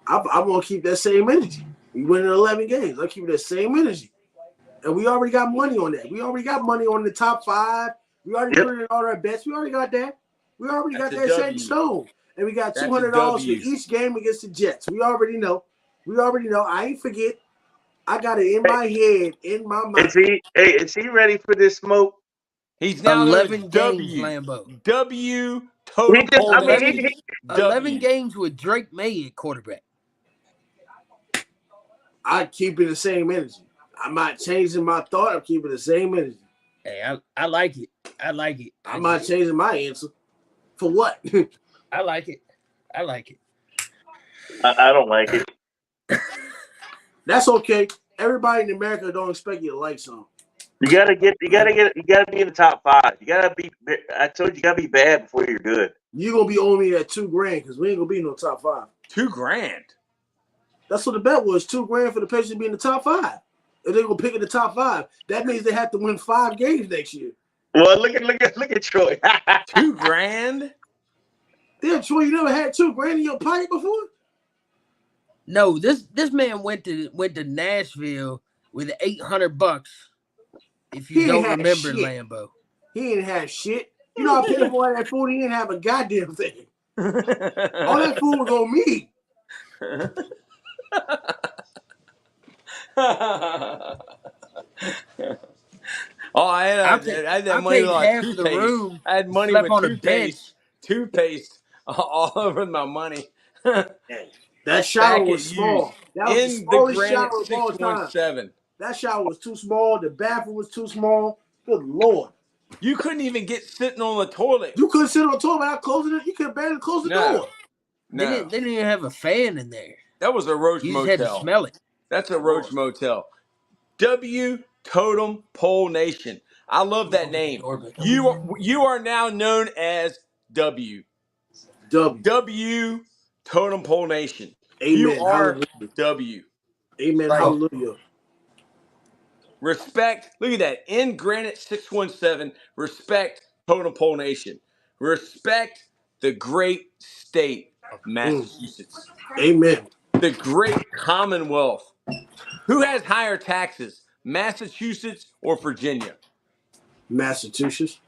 I'm gonna keep that same energy. We win 11 games. I'll keep that same energy. And we already got money on that. We already got money on the top 5. We already put in all our bets. We already got that. We already got that set in stone. And we got $200 for each game against the Jets. We already know. I ain't forget. I got it in my head, in my mind. Is he ready for this smoke? He's now 11 W. games, Lambo. W Totem Pole 11, Nation. 11 games with Drake May at quarterback. I keep it the same energy. I'm not changing my thought. I'm keeping the same energy. Hey, I like it. I like it. I'm not changing my answer. For what? I like it. I like it. I don't like it. That's okay. Everybody in America don't expect you to like something. You gotta be in the top 5. I told you, you gotta be bad before you're good. You're gonna be owing me that $2,000 because we ain't gonna be in no top 5. $2,000. That's what the bet was. $2,000 for the Patriots to be in the top 5. If they're gonna pick in the top 5, that means they have to win 5 games next year. Well, look at Troy. $2,000. Damn, Troy, you never had $2,000 in your pocket before? No, this man went to Nashville with $800. If you don't remember, Lambo, he didn't have shit. You know, I paid for all that food. He didn't have a goddamn thing. All that food was on me. I had that money like toothpaste. I had money with toothpaste all over my money. That shower was small. That was the smallest shower of all time. 617. That shower was too small. The bathroom was too small. Good Lord. You couldn't even get sitting on the toilet. You couldn't sit on the toilet without closing it. You could barely close the door. No. They didn't even have a fan in there. That was a Roach You Motel. just had to smell it. That's a Roach Motel. W Totem Pole Nation. I love that name. You are now known as W. W Totem Pole Nation. Amen. You are Hallelujah. W. Amen. Right. Hallelujah. Respect. Look at that. In Granite 617. Respect Totem Pole Nation. Respect the great state of Massachusetts. Amen. The great Commonwealth. Who has higher taxes, Massachusetts or Virginia? Massachusetts.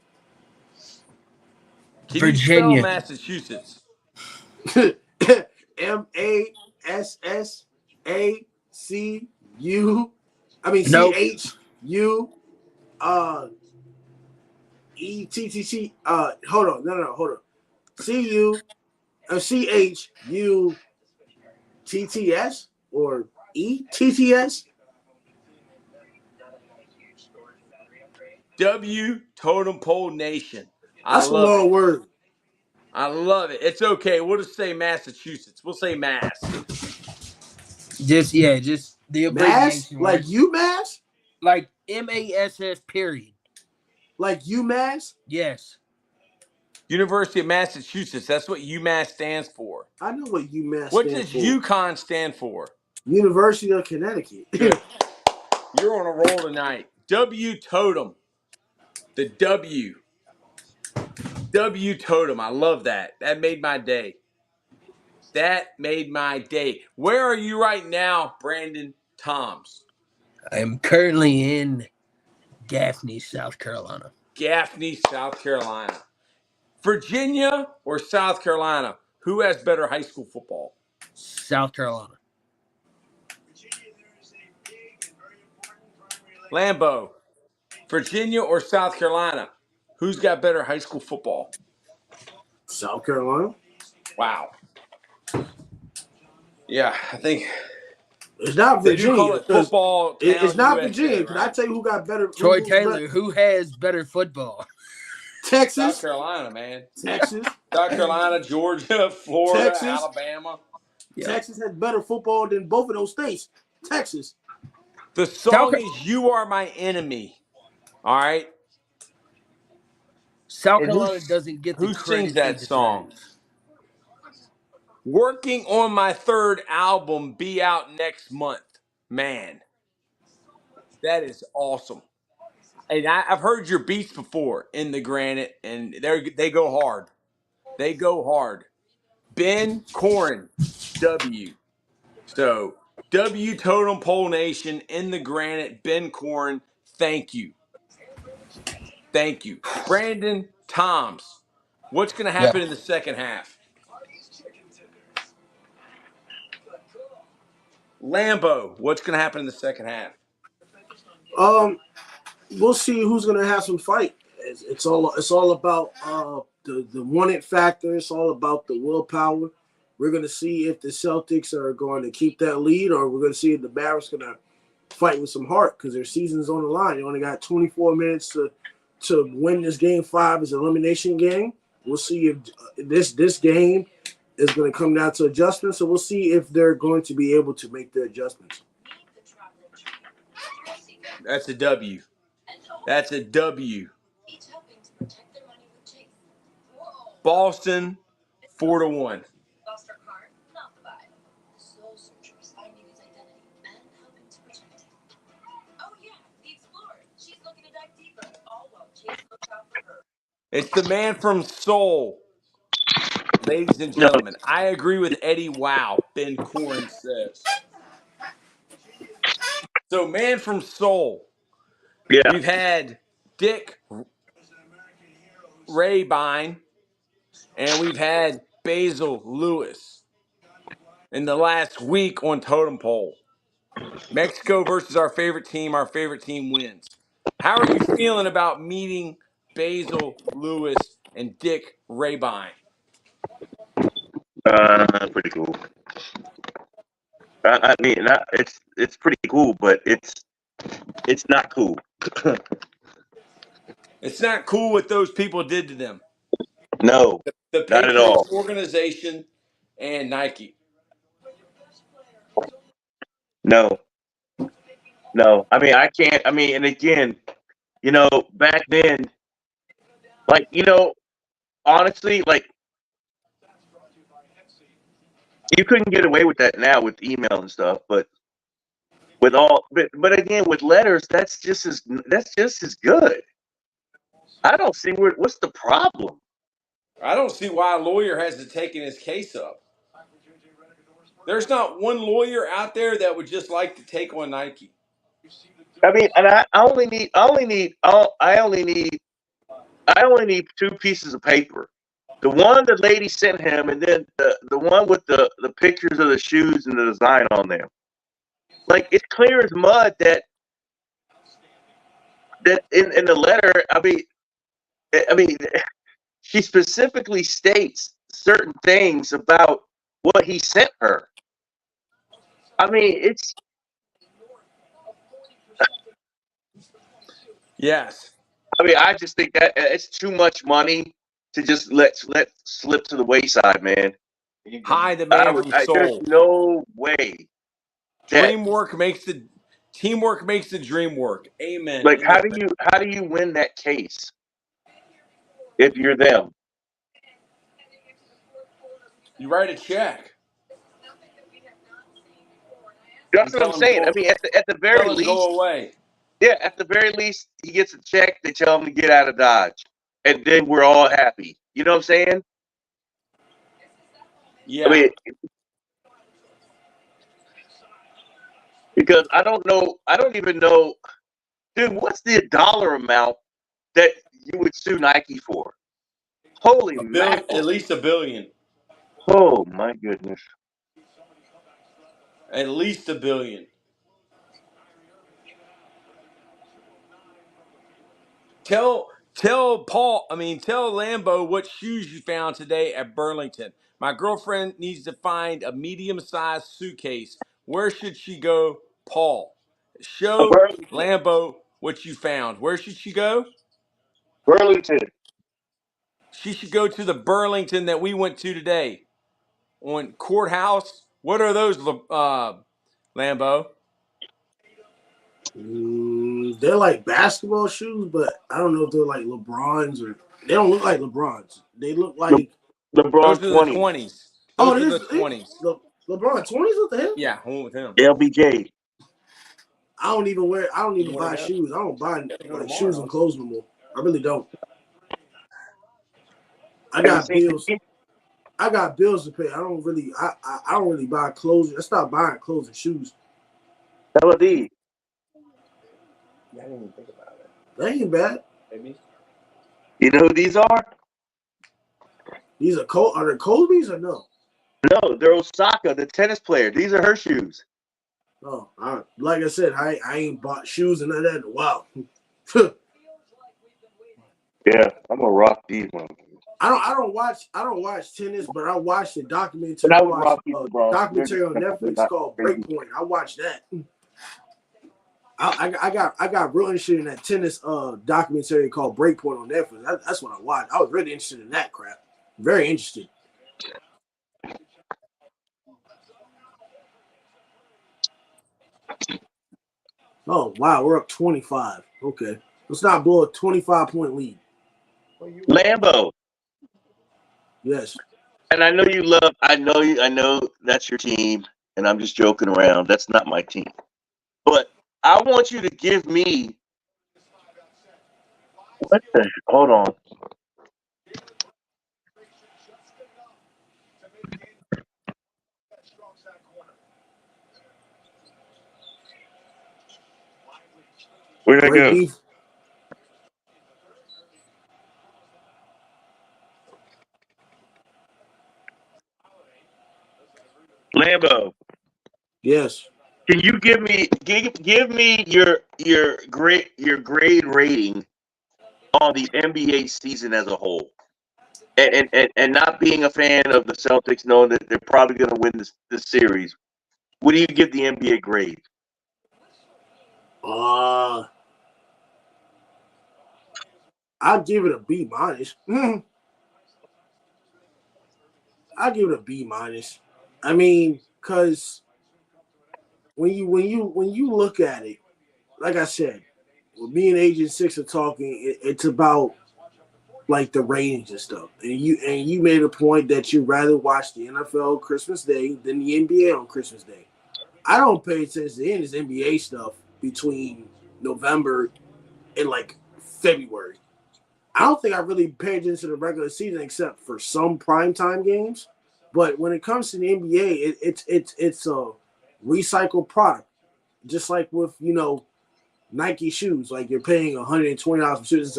Can you spell Virginia. Massachusetts? MASSACU. I mean Nope. CHU ETTC. Hold on. No. Hold on. CU CHUTTS or ETTS. W Totem Pole Nation. I That's a love it. long word. I love it. It's okay. We'll just say Massachusetts. We'll say Mass. Just the Mass? abbreviation Like works. UMass? Like MASS period. Like UMass? Yes. University of Massachusetts. That's what UMass stands for. I know what UMass What stands does for. UConn stand for? University of Connecticut. Good. You're on a roll tonight. W Totem. The W. W Totem. I love that. That made my day. That made my day. Where are you right now, Brandon Toms? I am currently in Gaffney, South Carolina. Gaffney, South Carolina. Virginia or South Carolina? Who has better high school football? South Carolina. Lambo. Virginia or South Carolina? Who's got better high school football? South Carolina. Wow. Yeah, I think It's not they do call Virginia it because Football it's Town not USA, Virginia. Can I right? tell you who got better? Troy Who's better? Taylor, who has better football? South Texas. Carolina, man. Texas. South Carolina, Georgia, Florida, Texas. Alabama. Yeah. Texas has better football than both of those states. Texas. The South, song is "You Are My Enemy." All right, South and Carolina doesn't get the who sings credit they that song? deserve. Working on my third album, be out next month. Man, that is awesome. And I've heard your beats before in the Granite, and they go hard. They go hard. Ben Corin, W. So W Totem Pole Nation in the Granite. Ben Corin, thank you, thank you. Brandon Toms, what's going to Yeah. happen in the second half? Lambo, what's going to happen in the second half? Um, we'll see who's gonna have some fight. It's all about the wanted factor. It's all about the willpower. We're gonna see if the Celtics are going to keep that lead, or we're gonna see if the Mavericks gonna fight with some heart because their season's on the line. You only got 24 minutes to win this game 5 as an elimination game. We'll see if this game is going to come down to adjustments. So we'll see if they're going to be able to make the adjustments. That's a W. That's a W. Boston, 4-1. It's the man from Seoul, ladies and No, gentlemen. I agree with Eddie Wow, Ben Corin says. So, man from Seoul, yeah. we've had Dick Raybine, and we've had Basil Lewis in the last week on Totem Pole. Mexico versus our favorite team wins. How are you feeling about meeting Basil Lewis and Dick Raybine? Pretty cool. I mean, it's pretty cool, but it's not cool. It's not cool what those people did to them. No, The not at all. Patriots organization and Nike. No, no. I mean, I can't. I mean, and again, back then, like, honestly, like, you couldn't get away with that now with email and stuff, but but again, with letters, that's just as good. I don't see what's the problem. I don't see why a lawyer hasn't taken his case up. There's not one lawyer out there that would just like to take on Nike. I mean, and I only need two pieces of paper. The one the lady sent him, and then the one with the pictures of the shoes and the design on them. Like, it's clear as mud that in the letter, I mean, she specifically states certain things about what he sent her. I mean, Yes. I just think that it's too much money to just let slip to the wayside, man. Hide the man from There's soul. no way that, Teamwork makes the dream work. Amen. like, In the how do you win that case if you're them? You write a check That's and what I'm tell him saying. I mean, at the very least, go away. yeah, at the very least, he gets a check. They tell him to get out of Dodge, and then we're all happy. You know what I'm saying? I Yeah. mean, because I don't even know, dude. What's the dollar amount that you would sue Nike for? Holy At mackerel! least $1 billion. Oh my goodness! At least $1 billion. Tell Lambo what shoes you found today at Burlington. My girlfriend needs to find a medium-sized suitcase. Where should she go, Paul? Show Burlington, Lambo what you found. Where should she go? Burlington. She should go to the Burlington that we went to today on Courthouse. What are those, Lambo? They're like basketball shoes, but I don't know if they're like LeBrons or they don't look like LeBrons. They look Le- like LeBron Those are the 20, 20s. oh, Those are the this 20s. LeBron 20s. What the hell? Yeah, I went with him. LBJ. I don't You even want buy to go? shoes. I don't buy Go like shoes tomorrow. and clothes no more. I really don't. I Have you got seen bills. me? I got bills to pay. I don't really buy clothes. I stopped buying clothes and shoes. LD. Yeah, I didn't even think about it. That ain't bad. Maybe. You know who these are? These are they Kobe's or no? No, they're Osaka, the tennis player. These are her shoes. Oh, like I said, I ain't bought shoes and none of that. Wow. Yeah, I'm gonna rock these ones. I don't watch tennis, but I watched the documentary. But I I would watched rock these, a bro. documentary on They're Netflix not called crazy. Breakpoint. I watched that. I got real interested in that tennis documentary called Breakpoint on Netflix. That's what I watched. I was really interested in that crap. Very interested. Oh wow, we're up 25. Okay, let's not blow a 25-point lead. Lambo. Yes. And I know that's your team, and I'm just joking around. That's not my team. But I want you to give me hold on. Where'd I Great go? beef. Lambo. Yes. Can you give me your grade rating on the NBA season as a whole? And not being a fan of the Celtics, knowing that they're probably going to win this series, what do you give the NBA grade? I'll give it a B minus. I'll give it a B minus. I mean, because when you look at it, like I said, when me and Agent Six are talking, it's about like the ratings and stuff. And you made a point that you'd rather watch the NFL Christmas Day than the NBA on Christmas Day. I don't pay attention to any of this NBA stuff between November and like February. I don't think I really pay attention to the regular season except for some primetime games. But when it comes to the NBA, it's a recycled product. Just like with Nike shoes. Like you're paying $120 for shoes.